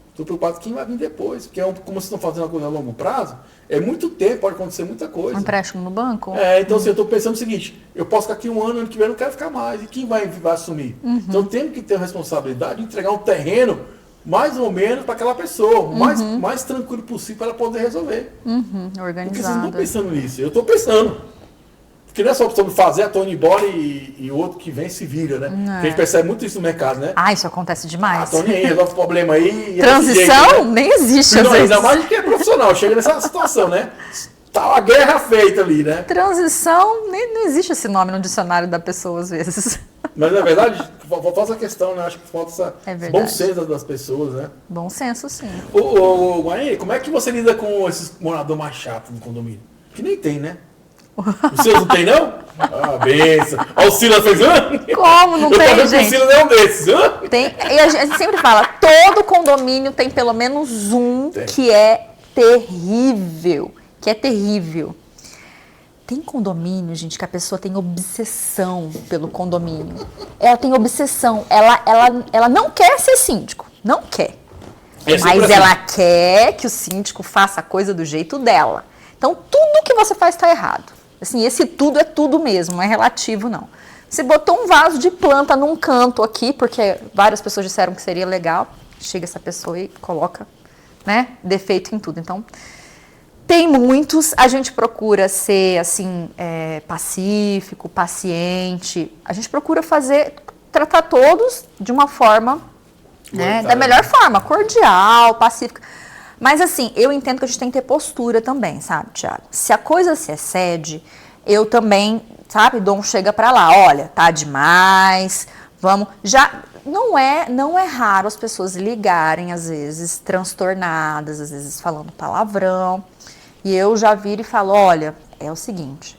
Estou preocupado com quem vai vir depois. Porque como vocês estão fazendo uma coisa a longo prazo, é muito tempo, pode acontecer muita coisa. Um empréstimo no banco? Então assim, eu estou pensando o seguinte, eu posso ficar aqui um ano que vem, eu não quero ficar mais. E quem vai assumir? Então tem que ter a responsabilidade de entregar um terreno mais ou menos para aquela pessoa, o mais tranquilo possível para ela poder resolver. Organizado. Porque vocês não estão pensando nisso, eu estou pensando. Porque não é só sobre fazer, tô indo embora e o outro que vem se vira, né? Porque a gente percebe muito isso no mercado, né? Isso acontece demais. Tô nem aí, resolve o problema aí. Transição jeito, né? nem existe, não, ainda mais que é profissional, chega nessa situação, né? Tá uma guerra feita ali, né? Transição, não existe esse nome no dicionário da pessoa, às vezes. Mas, na verdade, falta essa questão, né? Acho que falta esse bom senso das pessoas, né? Bom senso, sim. Ô, Guarani, como é que você lida com esses moradores mais chatos no condomínio? Que nem tem, né? O seu não tem, não? Benção. O Silas fez, Como não tem, gente? O Silas é um desses, Tem, e a gente sempre fala, todo condomínio tem pelo menos um que é terrível. Tem condomínio, gente, que a pessoa tem obsessão pelo condomínio. Ela tem obsessão. Ela não quer ser síndico. Não quer. Mas ela quer que o síndico faça a coisa do jeito dela. Então, tudo que você faz está errado. Assim, esse tudo é tudo mesmo, não é relativo, não. Você botou um vaso de planta num canto aqui, porque várias pessoas disseram que seria legal. Chega essa pessoa e coloca, né, defeito em tudo. Então, tem muitos. A gente procura ser, assim, pacífico, paciente. A gente procura tratar todos de uma forma, né, da melhor forma, cordial, pacífica. Mas assim, eu entendo que a gente tem que ter postura também, sabe, Thiago? Se a coisa se excede, eu também, sabe, dou um chega pra lá, olha, tá demais, vamos... Já não é raro as pessoas ligarem, às vezes, transtornadas, às vezes falando palavrão, e eu já viro e falo, olha, é o seguinte,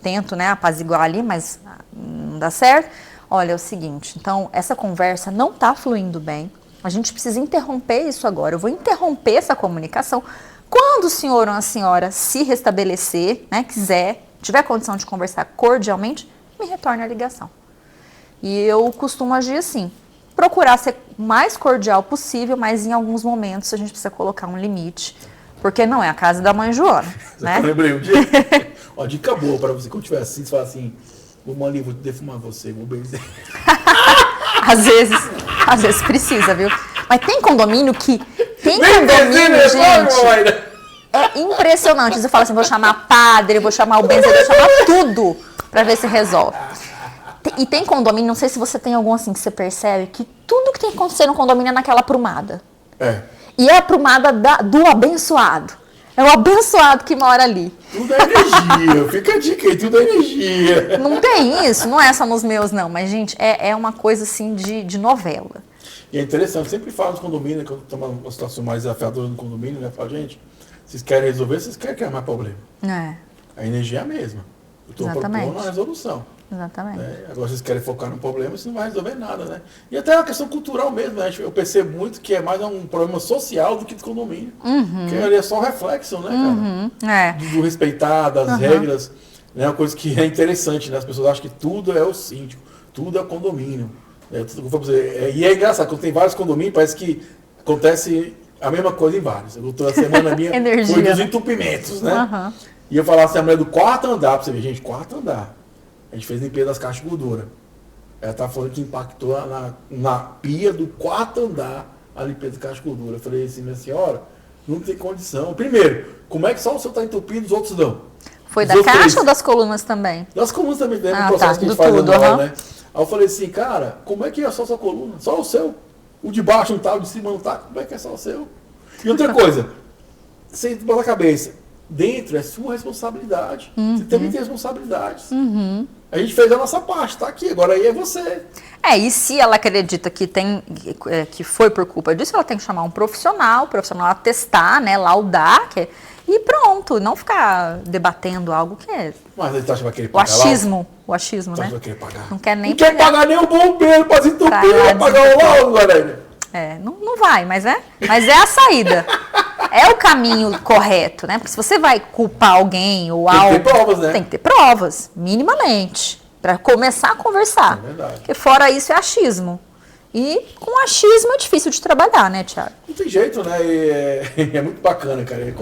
tento, né, apaziguar ali, mas não dá certo. Olha, é o seguinte, então, essa conversa não tá fluindo bem. A gente precisa interromper isso agora. Eu vou interromper essa comunicação. Quando o senhor ou a senhora se restabelecer, né, tiver condição de conversar cordialmente, me retorne a ligação. E eu costumo agir assim. Procurar ser o mais cordial possível, mas em alguns momentos a gente precisa colocar um limite. Porque não é a casa da mãe Joana, né? Eu lembrei um dia. Ó, dica boa para você. Quando tiver assim, você fala assim, vou ali, vou defumar você, vou benzer. Às vezes precisa, viu? Mas tem condomínio que... Tem condomínio, gente... É impressionante. Você fala assim, vou chamar padre, vou chamar o benzer, vou chamar tudo pra ver se resolve. E tem condomínio, não sei se você tem algum assim que você percebe, que tudo que tem que acontecer no condomínio é naquela aprumada. E é a aprumada do abençoado. É o abençoado que mora ali. Tudo é energia, fica a dica aí, tudo é energia. Não tem isso, não é só nos meus, não. Mas, gente, é uma coisa, assim, de novela. E é interessante, sempre falo nos condomínios, quando tem uma situação mais desafiadora no condomínio, né? Fala, gente, vocês querem resolver, vocês querem criar mais problema. A energia é a mesma. Eu estou propondo a resolução. Exatamente. Agora, vocês querem focar no problema, isso não vai resolver nada, né? E até é uma questão cultural mesmo, né? Eu percebo muito que é mais um problema social do que de condomínio. Porque ali é só reflexo, né, cara? Do respeitar, das regras. É uma coisa que é interessante, né? As pessoas acham que tudo é o síndico, tudo é o condomínio. E é engraçado, quando tem vários condomínios, parece que acontece a mesma coisa em vários. Eu tô a semana minha foi dos entupimentos, né? E eu falava assim, a mulher do quarto andar, pra você ver, gente, quarto andar. A gente fez limpeza das caixas de gordura. Ela tá falando que impactou na pia do quarto andar a limpeza das caixas de gordura. Eu falei assim, minha senhora, não tem condição. Primeiro, como é que só o seu está entupido e os outros não? Foi da caixa ou das colunas também? Das colunas também, né? No processo que a gente faz anual, né? Aí eu falei assim, cara, como é que é só a sua coluna? Só o seu. O de baixo não tá, o de cima não tá. Como é que é só o seu? E outra coisa, você bota a cabeça, dentro é sua responsabilidade. Você também tem responsabilidades. A gente fez a nossa parte, tá aqui, agora aí é você. E se ela acredita que foi por culpa disso, ela tem que chamar um profissional atestar, né, laudar, e pronto, não ficar debatendo algo que é... Mas ele tá achando que vai querer pagar o achismo, né? Vai querer pagar. Não quer nem pagar nem o bombeiro pra se entupir, vai pagar o laudo, galera. Não vai, mas é a saída. É o caminho correto, né? Porque se você vai culpar alguém ou algo... Tem que ter provas, né? Tem que ter provas, minimamente, para começar a conversar. É verdade. Porque fora isso é achismo. E com achismo é difícil de trabalhar, né, Thiago? Não tem jeito, né? É muito bacana, cara.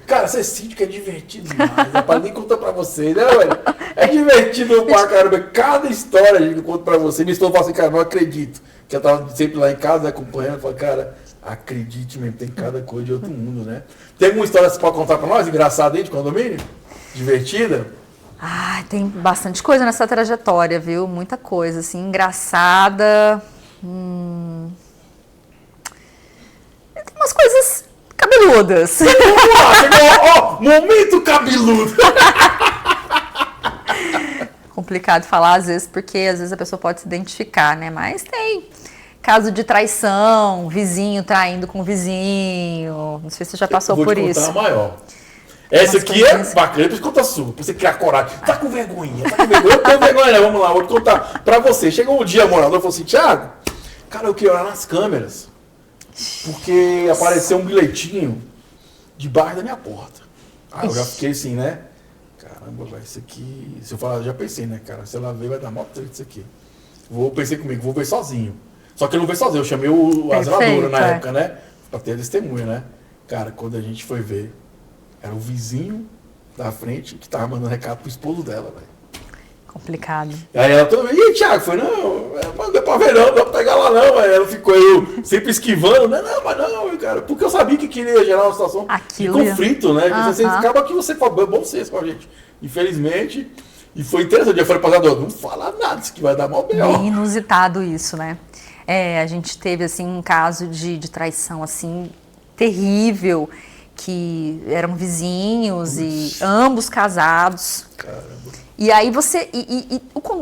Cara, ser síndico é divertido demais. Rapaz, nem conta pra vocês, né, velho? É divertido pra caramba. Cada história que eu conto pra vocês. Minha esposa fala assim, cara, não acredito. Que eu tava sempre lá em casa, né, acompanhando. Eu falo, cara, acredite mesmo, tem cada coisa de outro mundo, né? Tem alguma história que você pode contar pra nós, engraçada aí, de condomínio? Divertida? Tem bastante coisa nessa trajetória, viu? Muita coisa, assim, engraçada... Tem umas coisas cabeludas. Momento cabeludo. Complicado falar às vezes, porque às vezes a pessoa pode se identificar, né? Mas tem caso de traição, vizinho traindo com vizinho. Não sei se você já passou por isso. Vou te contar a maior. Essa aqui é bacana, pra contar sua, pra você criar coragem. Tá com vergonha. Eu tenho vergonha, né? Vamos lá, vou te contar pra você. Chegou um dia, a morador falou assim, Thiago, cara, eu queria olhar nas câmeras, porque apareceu um bilhetinho debaixo da minha porta. Eu já fiquei assim, né? Caramba, vai, isso aqui... Se eu falar, já pensei, né, cara? Se ela ver, vai dar mó treta isso aqui. Pensei comigo, vou ver sozinho. Só que eu não vi sozinho, eu chamei a zeladora na época, né? Pra ter testemunha, né? Cara, quando a gente foi ver, era o vizinho da frente que tava mandando recado pro esposo dela, velho. Complicado. Aí ela toda vez, Thiago, foi, não, não deu pra ver não pra pegar lá não. Aí ela ficou sempre esquivando, mas não, cara, porque eu sabia que queria gerar uma situação de conflito, né? Você acaba que você fala, bom senso com a gente. Infelizmente, e foi interessante, eu falei pra ela, não fala nada, isso que vai dar mal melhor. Bem inusitado isso, né? A gente teve, assim, um caso de traição, assim, terrível, que eram vizinhos e ambos casados. Caramba. E aí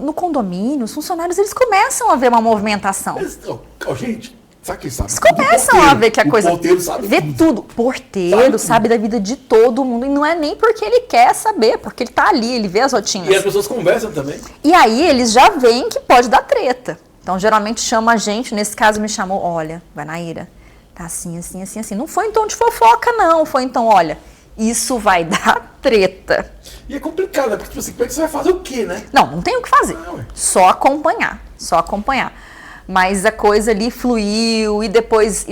no condomínio, os funcionários, eles começam a ver uma movimentação. Gente, sabe quem sabe? Eles começam a ver que a coisa... O porteiro sabe vê tudo. Porteiro sabe da vida de todo mundo. E não é nem porque ele quer saber, porque ele tá ali, ele vê as rotinas. E as pessoas conversam também. E aí eles já veem que pode dar treta. Então, geralmente chama a gente, nesse caso me chamou, olha, Vanaíra, tá assim, assim, assim, assim. Não foi em tom de fofoca, não. Foi então, olha, isso vai dar treta. E é complicado, né? Porque tipo assim, como é que você vai fazer o quê, né? Não tem o que fazer. Só acompanhar. Mas a coisa ali fluiu e depois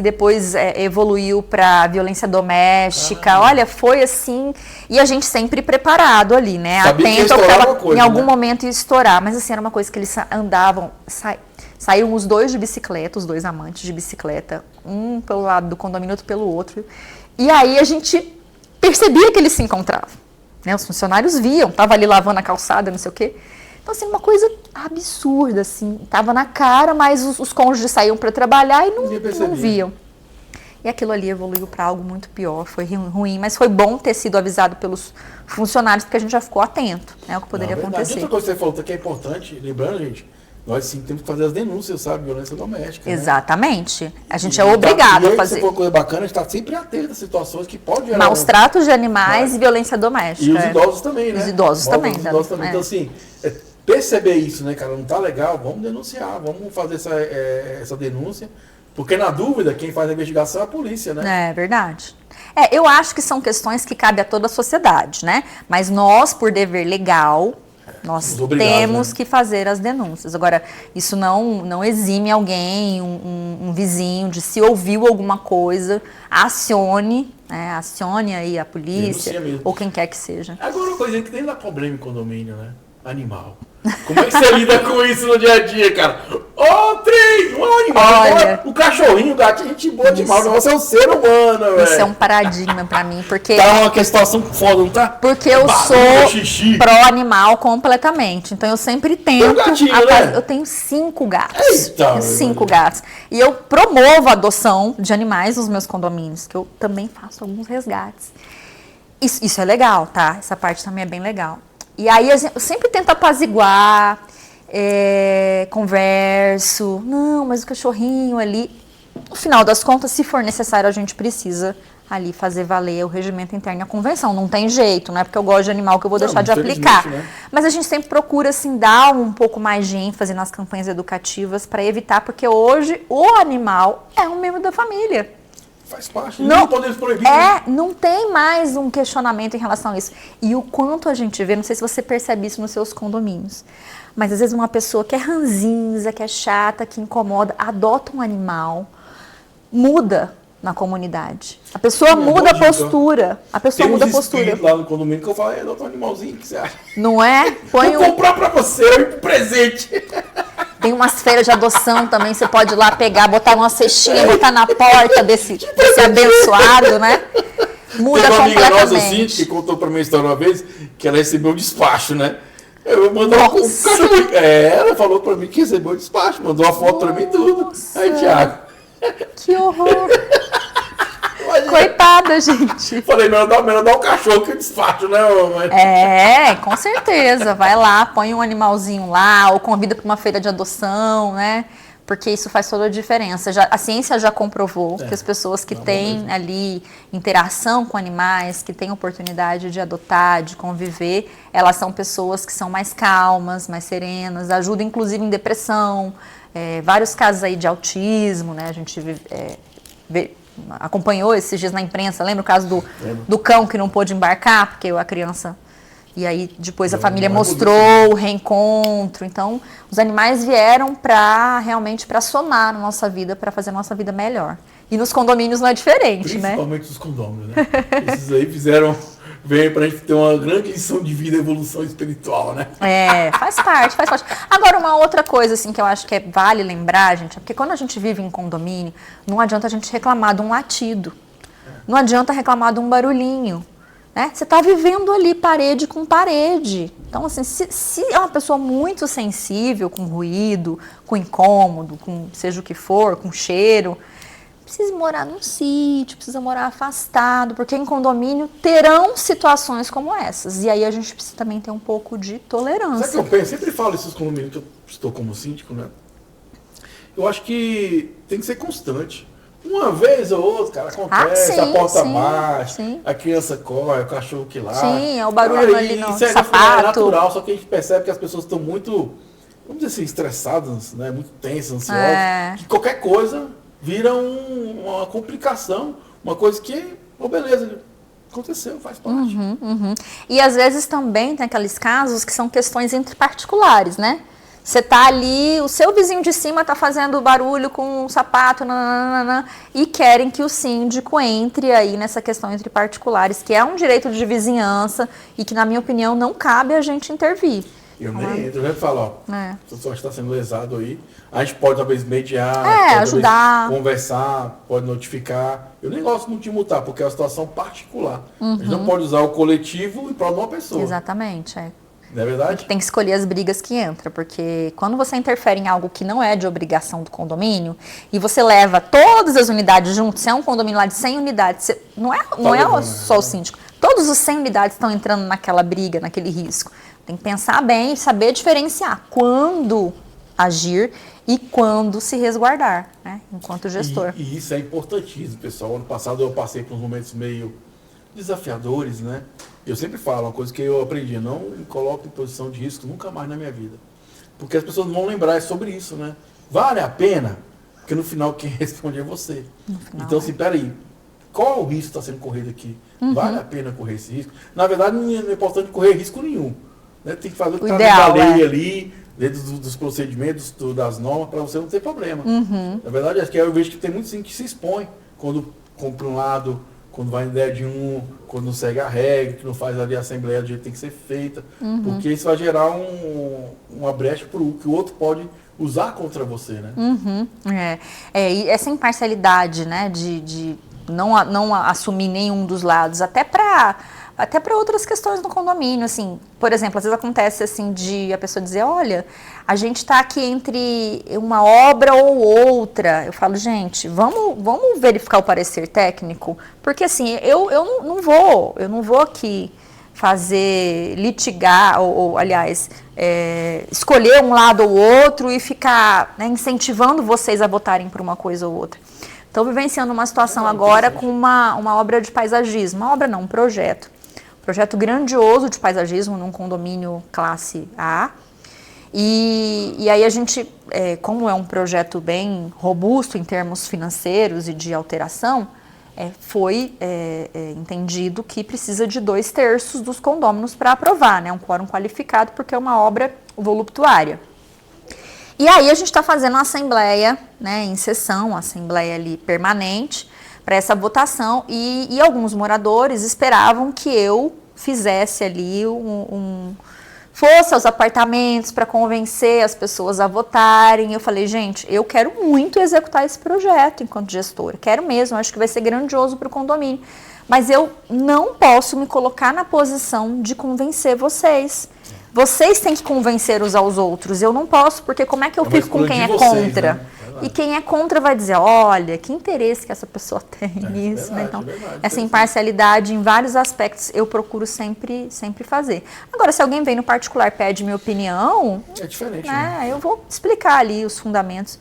evoluiu para violência doméstica. Olha, foi assim. E a gente sempre preparado ali, né? Atento ao que em algum momento ia estourar. Mas assim, era uma coisa que eles andavam... Saíram os dois de bicicleta, os dois amantes de bicicleta, um pelo lado do condomínio, outro pelo outro. E aí a gente percebia que eles se encontravam. Né? Os funcionários viam, tava ali lavando a calçada, não sei o quê. Então, assim, uma coisa absurda, assim. Tava na cara, mas os cônjuges saíam para trabalhar e não viam. E aquilo ali evoluiu para algo muito pior. Foi ruim, mas foi bom ter sido avisado pelos funcionários, porque a gente já ficou atento, né? O que poderia acontecer. Outra coisa que você falou que é importante, lembrando, gente, nós sim temos que fazer as denúncias, sabe? Violência doméstica. Exatamente. Né? A gente é obrigado a fazer. Se for coisa bacana, a gente está sempre atento a situações que podem gerar. Maus tratos de animais e violência doméstica. E os idosos também, né? Os idosos também. Então, assim, perceber isso, né, cara? Não tá legal, vamos denunciar, vamos fazer essa denúncia. Porque na dúvida, quem faz a investigação é a polícia, né? É verdade. Eu acho que são questões que cabem a toda a sociedade, né? Mas nós, por dever legal, nós temos que fazer as denúncias. Agora, isso não exime alguém, um vizinho, de se ouviu alguma coisa, acione aí a polícia, ou quem quer que seja. Agora, uma coisa que nem dá problema em condomínio, né? Animal. Como é que você lida com isso no dia a dia, cara? Não é um animal. Olha, o cachorrinho, o gatinho, gente boa demais. Você é um ser humano, velho. Isso é um paradigma pra mim, porque... Tá uma situação foda, não tá? Porque eu sou pró-animal completamente. Então eu sempre tento... Eu tenho 5 gatos. Eita! 5 gatos. E eu promovo a adoção de animais nos meus condomínios, que eu também faço alguns resgates. Isso é legal, tá? Essa parte também é bem legal. E aí eu sempre tento apaziguar, converso, não, mas o cachorrinho ali, no final das contas, se for necessário, a gente precisa ali fazer valer o regimento interno e a convenção. Não tem jeito, não é porque eu gosto de animal que eu vou deixar de aplicar. Né? Mas a gente sempre procura, assim, dar um pouco mais de ênfase nas campanhas educativas para evitar, porque hoje o animal é um membro da família. Faz parte, não podemos proibir. Não tem mais um questionamento em relação a isso. E o quanto a gente vê, não sei se você percebe isso nos seus condomínios, mas às vezes uma pessoa que é ranzinza, que é chata, que incomoda, adota um animal, muda na comunidade. A pessoa muda a postura. A pessoa muda a postura. Lá no condomínio que eu falo, adota um animalzinho, o que você acha? Não é? Vou comprar pra você, um presente. Tem umas feiras de adoção também, você pode ir lá pegar, botar numa cestinha, botar na porta desse abençoado, né? Muda completamente. Tem uma amiga nossa, assim, que contou pra mim a história uma vez, que ela recebeu um despacho, né? Eu mandei um cachorro. Ela falou pra mim que recebeu o despacho, mandou uma foto pra mim e tudo. Aí, Thiago. Que horror. Coitada, gente. Falei, melhor dar um cachorro que eu despacho, né? Com certeza. Vai lá, põe um animalzinho lá, ou convida para uma feira de adoção, né? Porque isso faz toda a diferença. A ciência já comprovou que as pessoas que têm ali interação com animais, que têm oportunidade de adotar, de conviver, elas são pessoas que são mais calmas, mais serenas, ajudam inclusive em depressão, vários casos aí de autismo, né? A gente acompanhou esses dias na imprensa, lembra o caso do cão que não pôde embarcar, porque a criança... E aí depois a família mostrou o reencontro. Então, os animais vieram realmente para somar na nossa vida, para fazer a nossa vida melhor. E nos condomínios não é diferente, Principalmente os condomínios, né? Esses aí veio pra gente ter uma grande lição de vida e evolução espiritual, né? Faz parte. Agora, uma outra coisa, assim, que eu acho que vale lembrar, gente, é porque quando a gente vive em condomínio, não adianta a gente reclamar de um latido. Não adianta reclamar de um barulhinho. Né? Você está vivendo ali parede com parede. Então, assim, se é uma pessoa muito sensível com ruído, com incômodo, com seja o que for, com cheiro, precisa morar num sítio, precisa morar afastado, porque em condomínio terão situações como essas. E aí a gente precisa também ter um pouco de tolerância. Sabe o que eu sempre falo esses condomínios que eu estou como síndico, né? Eu acho que tem que ser constante. Uma vez ou outra, cara, acontece, a porta baixa, a criança corre, o cachorro que late. Sim, é o barulho ali no isso sapato. É natural, só que a gente percebe que as pessoas estão muito, vamos dizer assim, estressadas, né? Muito tensas, ansiosas, que qualquer coisa vira uma complicação, uma coisa que, beleza, aconteceu, faz parte. E às vezes também tem aqueles casos que são questões entre particulares, né? Você tá ali, o seu vizinho de cima tá fazendo barulho com um sapato, e querem que o síndico entre aí nessa questão entre particulares, que é um direito de vizinhança e que, na minha opinião, não cabe a gente intervir. Eu nem entro, eu sempre falo, se você está sendo lesado aí, a gente pode talvez mediar, pode ajudar, conversar, pode notificar. Eu nem gosto muito de multar, porque é uma situação particular. A gente não pode usar o coletivo em prol de uma pessoa. Exatamente, Não é verdade? Tem que escolher as brigas que entra, porque quando você interfere em algo que não é de obrigação do condomínio, e você leva todas as unidades juntas, se é um condomínio lá de 100 unidades, não é só o síndico, todos os 100 unidades estão entrando naquela briga, naquele risco. Tem que pensar bem e saber diferenciar quando agir e quando se resguardar, né, enquanto gestor. E isso é importantíssimo, pessoal. Ano passado eu passei por uns momentos meio desafiadores, né? Eu sempre falo, uma coisa que eu aprendi, não me coloco em posição de risco nunca mais na minha vida. Porque as pessoas não vão lembrar sobre isso, né? Vale a pena? Porque no final quem responde é você. Então, assim, peraí, qual o risco que está sendo corrido aqui? Vale a pena correr esse risco? Na verdade, não é importante correr risco nenhum. Né? Tem que fazer o que está na lei ali, dentro dos procedimentos, das normas, para você não ter problema. Na verdade, acho que eu vejo que tem muitos que se expõem quando compra um lado, quando vai em ideia de quando não segue a regra, que não faz ali a assembleia do jeito que tem que ser feita, porque isso vai gerar uma brecha para o que o outro pode usar contra você, né? E essa imparcialidade, né, de não assumir nenhum dos lados, até para outras questões no condomínio, assim, por exemplo, às vezes acontece assim de a pessoa dizer, olha, a gente está aqui entre uma obra ou outra. Eu falo, gente, vamos verificar o parecer técnico, porque assim, eu não vou aqui litigar, ou aliás, escolher um lado ou outro e ficar, né, incentivando vocês a votarem por uma coisa ou outra. Estou vivenciando uma situação agora com uma obra de paisagismo. Uma obra não, um projeto. Um projeto grandioso de paisagismo num condomínio classe A. E aí a gente, como é um projeto bem robusto em termos financeiros e de alteração, foi entendido que precisa de 2/3 dos condôminos para aprovar, né? Um quórum qualificado, porque é uma obra voluptuária. E aí a gente está fazendo uma assembleia, né, em sessão, uma assembleia ali permanente para essa votação e alguns moradores esperavam que eu fizesse ali fosse aos apartamentos para convencer as pessoas a votarem. Eu falei, gente, eu quero muito executar esse projeto enquanto gestora, quero mesmo, acho que vai ser grandioso para o condomínio, mas eu não posso me colocar na posição de convencer vocês. Vocês têm que convencer uns aos outros, eu não posso, porque como é que eu fico com quem é contra? Né? E quem é contra vai dizer, olha, que interesse que essa pessoa tem nisso, né? Então, essa imparcialidade em vários aspectos eu procuro sempre fazer. Agora, se alguém vem no particular e pede minha opinião, é diferente, né? Eu vou explicar ali os fundamentos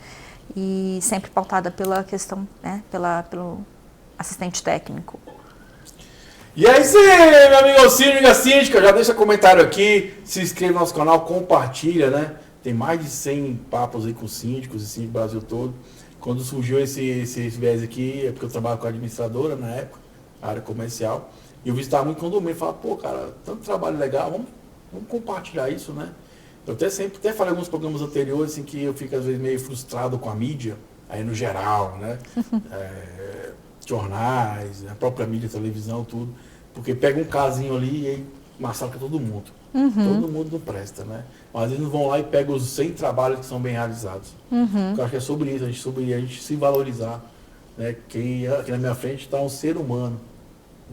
e sempre pautada pela questão, né? Pelo assistente técnico. E aí sim, meu amigo síndica, síndica, já deixa comentário aqui, se inscreve no nosso canal, compartilha, né? Tem mais de 100 papos aí com síndicos e síndicos do Brasil todo. Quando surgiu esse viés aqui, é porque eu trabalho com a administradora na época, na área comercial, e eu visitava muito condomínio e falava, pô, cara, tanto trabalho legal, vamos compartilhar isso, né? Eu até falei em alguns programas anteriores, assim, que eu fico às vezes meio frustrado com a mídia, aí no geral, né? Jornais, a própria mídia, televisão, tudo, porque pega um casinho ali e aí massacra todo mundo. Todo mundo não presta, né? Mas eles vão lá e pegam os 100 trabalhos que são bem realizados. Eu acho que é sobre isso, a gente se valorizar, né? Que aqui na minha frente está um ser humano.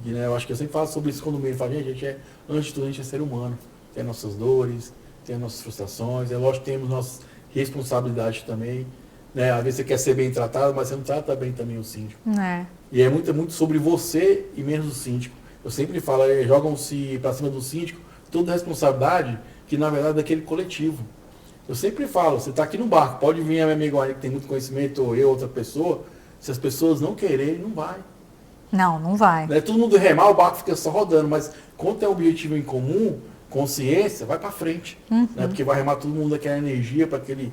E, né, eu acho que eu sempre falo sobre isso quando me falo, gente, antes de tudo, a gente é ser humano. Tem nossas dores, tem nossas frustrações, é lógico que temos nossas responsabilidades também. Né? Às vezes você quer ser bem tratado, mas você não trata bem também o síndico. E é muito sobre você e menos o síndico. Eu sempre falo, jogam-se para cima do síndico toda a responsabilidade que na verdade é daquele coletivo. Eu sempre falo, você está aqui no barco, pode vir a minha amiga que tem muito conhecimento, ou eu, outra pessoa, se as pessoas não quererem, não vai. Não vai. Né? Todo mundo remar, o barco fica só rodando, mas quando tem um objetivo em comum, consciência, vai para frente. Né? Porque vai remar todo mundo aquela energia para aquele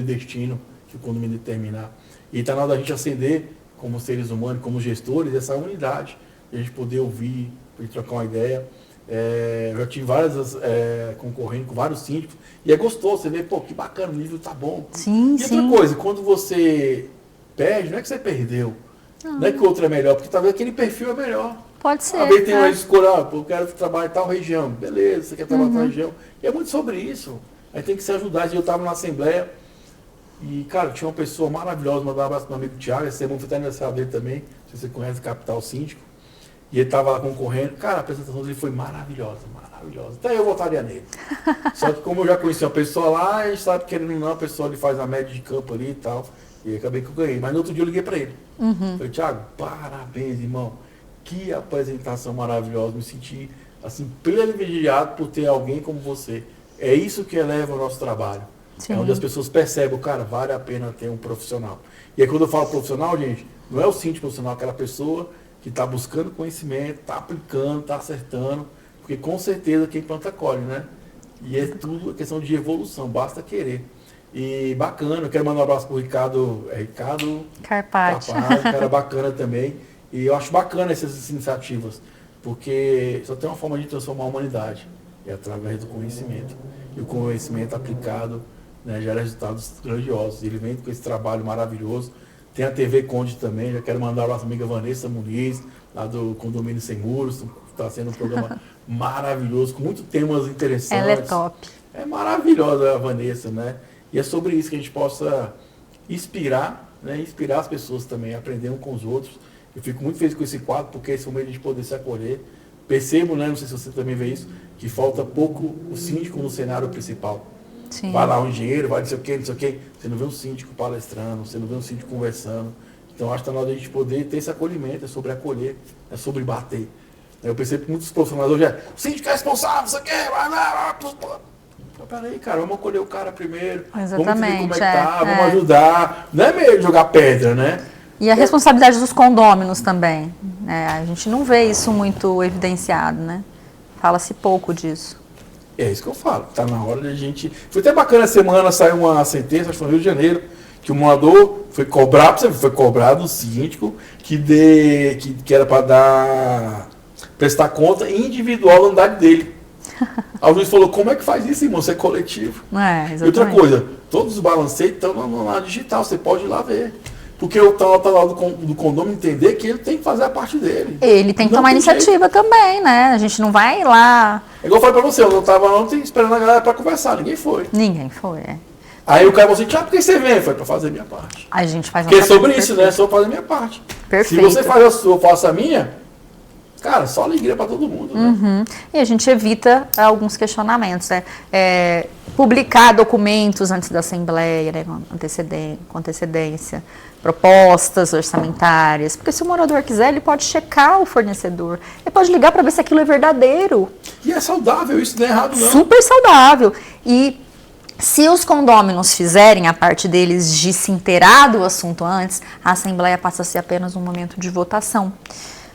destino que o condomínio determinar. E está na hora da gente acender, como seres humanos, como gestores, essa unidade. E a gente poder ouvir, poder trocar uma ideia. Eu já tive várias concorrendo com vários síndicos. E é gostoso, você vê, pô, que bacana, o nível tá bom. Sim, e outra coisa, quando você perde, não é que você perdeu. Não é que o outro é melhor, porque talvez aquele perfil é melhor. Pode ser. Talvez tem uma escolha, eu quero trabalhar em tal região. Beleza, você quer trabalhar em tal região. E é muito sobre isso. Aí tem que se ajudar. Eu estava na Assembleia e, cara, tinha uma pessoa maravilhosa, mandar um abraço pro meu amigo Thiago, esse semana foi até aniversário dele também, se você conhece, Capital Síndico. E ele estava lá concorrendo. Cara, a apresentação dele foi maravilhosa. Até eu votaria nele. Só que como eu já conheci uma pessoa lá, a gente sabe que ele não é uma pessoa, ele faz a média de campo ali e tal. E acabei que eu ganhei. Mas no outro dia eu liguei para ele. Falei, Thiago, parabéns, irmão. Que apresentação maravilhosa. Me senti, assim, privilegiado por ter alguém como você. É isso que eleva o nosso trabalho. Sim. É onde as pessoas percebem, cara, vale a pena ter um profissional. E aí quando eu falo profissional, gente, não é o síndico profissional, aquela pessoa que está buscando conhecimento, está aplicando, está acertando, porque com certeza quem planta colhe, né? E é tudo questão de evolução, basta querer. E bacana, eu quero mandar um abraço pro Ricardo Carpati, cara bacana também. E eu acho bacana essas iniciativas, porque só tem uma forma de transformar a humanidade, é através do conhecimento. E o conhecimento aplicado, né, gera resultados grandiosos. Ele vem com esse trabalho maravilhoso. Tem a TV Conde também, já quero mandar a nossa amiga Vanessa Muniz, lá do Condomínio Sem Muros. Está sendo um programa maravilhoso, com muitos temas interessantes. Ela é top. É maravilhosa a Vanessa, né? E é sobre isso que a gente possa inspirar, né? Inspirar as pessoas também, aprender um com os outros. Eu fico muito feliz com esse quadro, porque esse momento de a gente poder se acolher. Percebo, né? Não sei se você também vê isso, que falta pouco o síndico no cenário principal. Sim. Vai lá um engenheiro, vai não sei o quê, não sei o quê. Você não vê um síndico palestrando, você não vê um síndico conversando. Então acho que está na hora de a gente poder ter esse acolhimento, é sobre acolher, é sobre bater. Eu percebo que muitos profissionais hoje o síndico é responsável, não sei o quê, peraí, cara, vamos acolher o cara primeiro. Exatamente, Vamos entender como é que tá, vamos ajudar. Não é meio jogar pedra, né? E a responsabilidade dos condôminos também. A gente não vê isso muito evidenciado, né? Fala-se pouco disso. É isso que eu falo. Tá na hora de a gente... Foi até bacana a semana, saiu uma sentença, acho que foi no Rio de Janeiro, que o morador foi cobrar do síndico que era para prestar conta individual da unidade dele. Aí o juiz falou, como é que faz isso, irmão? Isso é coletivo. Exatamente. E outra coisa, todos os balanceios estão na digital, você pode ir lá ver. Porque o tal lá do condomínio entender que ele tem que fazer a parte dele. Ele tem que tomar iniciativa também, né? A gente não vai lá... É igual eu falei pra você, eu não estava ontem esperando a galera para conversar, ninguém foi. Ninguém foi, Aí o cara falou assim, Tiago, por que você vem? Foi para fazer a minha parte. A gente faz uma Porque é sobre isso, né? Só fazer a minha parte. Perfeito. Se você faz a sua, eu faço a minha, cara, só alegria para todo mundo, né? E a gente evita alguns questionamentos, né? Publicar documentos antes da Assembleia, né? Com antecedência, propostas orçamentárias, porque se o morador quiser, ele pode checar o fornecedor, ele pode ligar para ver se aquilo é verdadeiro. E é saudável, isso não é errado não. Super saudável. E se os condôminos fizerem a parte deles de se inteirar do assunto antes, a Assembleia passa a ser apenas um momento de votação.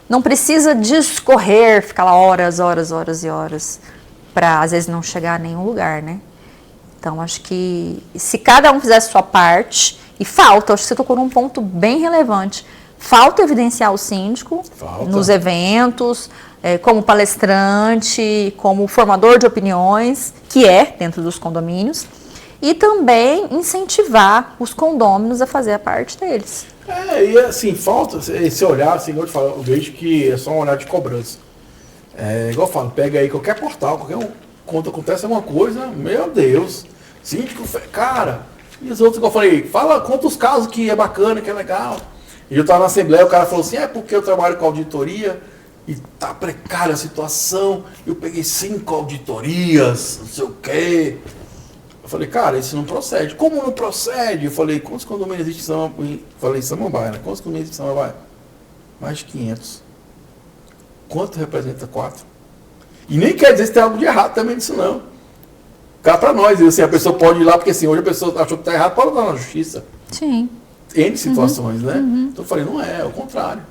Não precisa discorrer, ficar lá horas e horas, para às vezes não chegar a nenhum lugar, né? Então, acho que se cada um fizesse a sua parte, e falta, acho que você tocou num ponto bem relevante, falta evidenciar o síndico nos eventos, como palestrante, como formador de opiniões, que é dentro dos condomínios, e também incentivar os condôminos a fazer a parte deles. E assim, falta esse olhar, assim, igual eu te falo, eu vejo que é só um olhar de cobrança. Igual eu falo, pega aí qualquer portal, quando acontece alguma coisa, meu Deus, síndico, cara, e os outros, igual eu falei, conta os casos que é bacana, que é legal. E eu estava na Assembleia, o cara falou assim, porque eu trabalho com auditoria e tá precária a situação, eu peguei 5 auditorias, não sei o quê. Eu falei, cara, isso não procede. Como não procede? Eu falei, quantos condomínios existem em Samambaia, né? Quantos condomínios existem em Samambaia? Mais de 500. Quanto representa 4? E nem quer dizer que tem algo de errado também nisso, não. Cá para nós, assim, a pessoa pode ir lá, porque assim, hoje a pessoa achou que está errado, pode ir lá na justiça. Sim. N situações, né? Então eu falei, não é o contrário.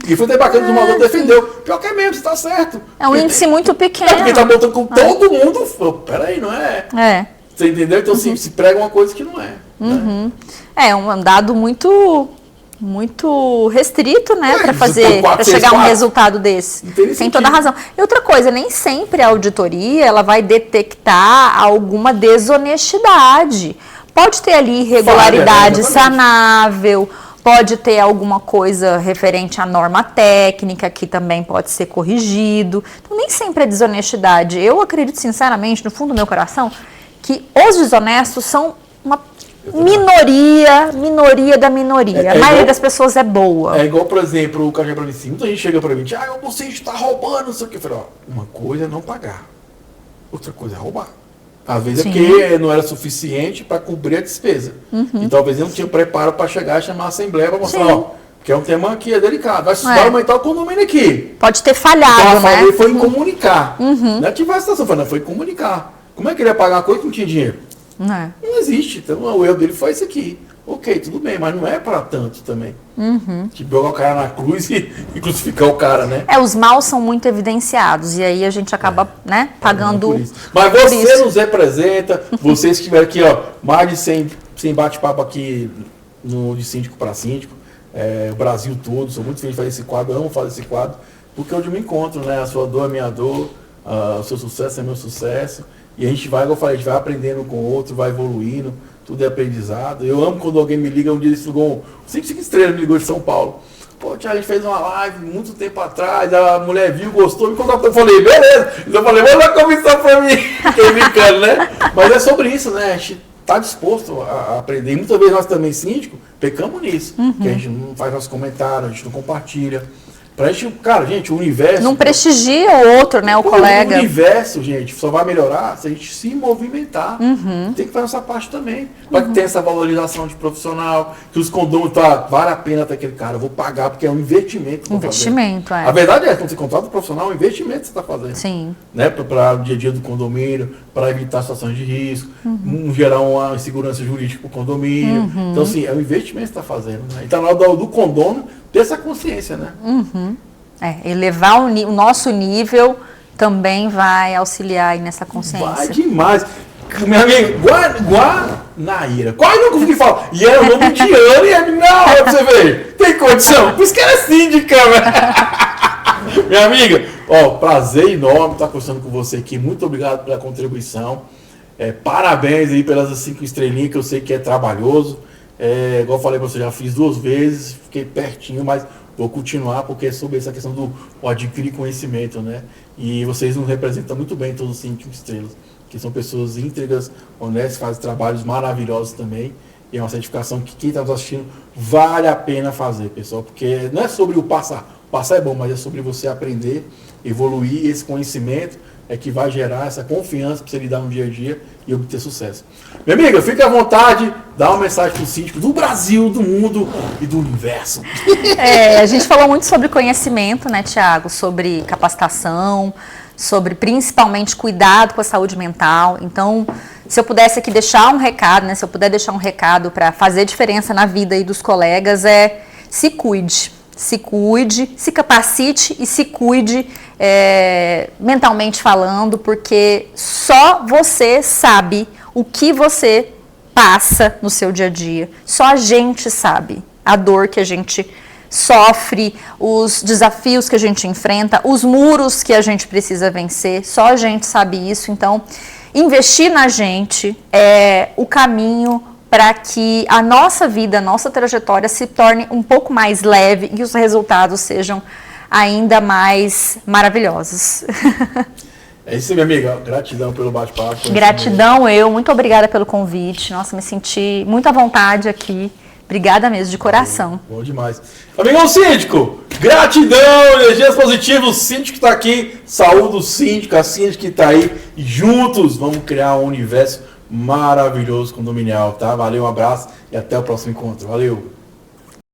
E foi até bacana que o morador defendeu. Pior que é mesmo, você está certo. É um índice muito pequeno. Porque está botando com todo mundo. Peraí, não é? Você entendeu? Então se prega uma coisa que não é. Né? É um dado muito restrito, né, para chegar a um resultado desse. Tem toda a razão. E outra coisa, nem sempre a auditoria ela vai detectar alguma desonestidade. Pode ter ali irregularidade sanável, pode ter alguma coisa referente à norma técnica que também pode ser corrigido. Então nem sempre é desonestidade. Eu acredito sinceramente, no fundo do meu coração, que os desonestos são uma minoria da minoria. A maioria das pessoas é boa. É igual, por exemplo, o cara para mim assim, muita gente chega para mim, você está roubando, não sei o que. Eu falei, uma coisa é não pagar, outra coisa é roubar. Às vezes é porque não era suficiente para cobrir a despesa. E talvez não tinha preparo para chegar e chamar a Assembleia para mostrar, que é um tema que é delicado. Vai aumentar o condomínio aqui. Pode ter falhado, então, né? Foi em comunicar. Não é ativar a situação, foi em comunicar. Como é que ele ia pagar uma coisa que não tinha dinheiro? Não existe. Então o erro dele foi esse aqui. Ok, tudo bem, mas não é para tanto também. Tipo, jogar o cara na cruz e crucificar o cara, né? Os maus são muito evidenciados e aí a gente acaba, né, pagando por isso. Mas você nos representa, vocês que estiveram aqui, mais de 100 bate-papo aqui de síndico para síndico, o Brasil todo, sou muito feliz de fazer esse quadro, amo fazer esse quadro, porque é onde eu me encontro, né? A sua dor é minha dor, o seu sucesso é meu sucesso. E a gente vai, como eu falei, a gente vai aprendendo com o outro, vai evoluindo, tudo é aprendizado. Eu amo quando alguém me liga, um dia eles ligou, 5 estrelas me ligou de São Paulo. Pô, Thiago, a gente fez uma live muito tempo atrás, a mulher viu, gostou, me contratou. Eu falei, beleza. Então eu falei, manda uma comissão pra mim. Fiquei brincando, né? Mas é sobre isso, né? A gente tá disposto a aprender. E muitas vezes nós também, síndico, pecamos nisso. Que a gente não faz nossos comentários, a gente não compartilha. Pra gente, cara, gente, o universo... Não prestigia o outro, né, o colega. O universo, gente, só vai melhorar se a gente se movimentar. Tem que fazer essa parte também. Para que tenha essa valorização de profissional, que os condôminos vale a pena até aquele cara, eu vou pagar, porque é um investimento. Investimento, A verdade é, quando você contrata um profissional, é um investimento que você está fazendo. Sim. Né, para o dia a dia do condomínio, para evitar situações de risco, gerar uma insegurança jurídica para o condomínio. Então, assim, é um investimento que você está fazendo. Né? Então, na hora do condômino, ter essa consciência, né? Elevar o nosso nível também vai auxiliar aí nessa consciência. Vai demais. Meu amigo, Guanaíra. Quase não consegui falar. E era o nome de Ana e é na hora pra você ver. Tem condição? Por isso que era síndica, velho. Minha amiga, ó, prazer enorme estar conversando com você aqui. Muito obrigado pela contribuição. Parabéns aí pelas 5 estrelinhas, que eu sei que é trabalhoso. Igual eu falei pra você, já fiz 2 vezes, fiquei pertinho, mas vou continuar porque é sobre essa questão do adquirir conhecimento, né? E vocês nos representam muito bem, todos os 5 estrelas, que são pessoas íntegras, honestas, fazem trabalhos maravilhosos também. E é uma certificação que quem está nos assistindo vale a pena fazer, pessoal, porque não é sobre o passar. O passar é bom, mas é sobre você aprender, evoluir esse conhecimento, que vai gerar essa confiança para você lidar no dia a dia e obter sucesso. Minha amiga, fique à vontade, dá uma mensagem para o síndico do Brasil, do mundo e do universo. A gente falou muito sobre conhecimento, né, Thiago? Sobre capacitação, sobre principalmente cuidado com a saúde mental. Então, se eu pudesse aqui deixar um recado, né? Se eu puder deixar um recado para fazer diferença na vida aí dos colegas, se cuide. Se cuide, se capacite e se cuide mentalmente falando, porque só você sabe o que você passa no seu dia a dia. Só a gente sabe a dor que a gente sofre, os desafios que a gente enfrenta, os muros que a gente precisa vencer. Só a gente sabe isso. Então, investir na gente é o caminho para que a nossa vida, a nossa trajetória se torne um pouco mais leve e os resultados sejam ainda mais maravilhosos. É isso, minha amiga. Gratidão pelo bate-papo. Gratidão muito obrigada pelo convite. Nossa, me senti muito à vontade aqui. Obrigada mesmo, de coração. Bom demais. Amigão síndico, gratidão, energias positivas. O síndico está aqui, saúde o síndico, a síndica que está aí. E juntos vamos criar um universo maravilhoso condominial, tá? Valeu, um abraço e até o próximo encontro. Valeu!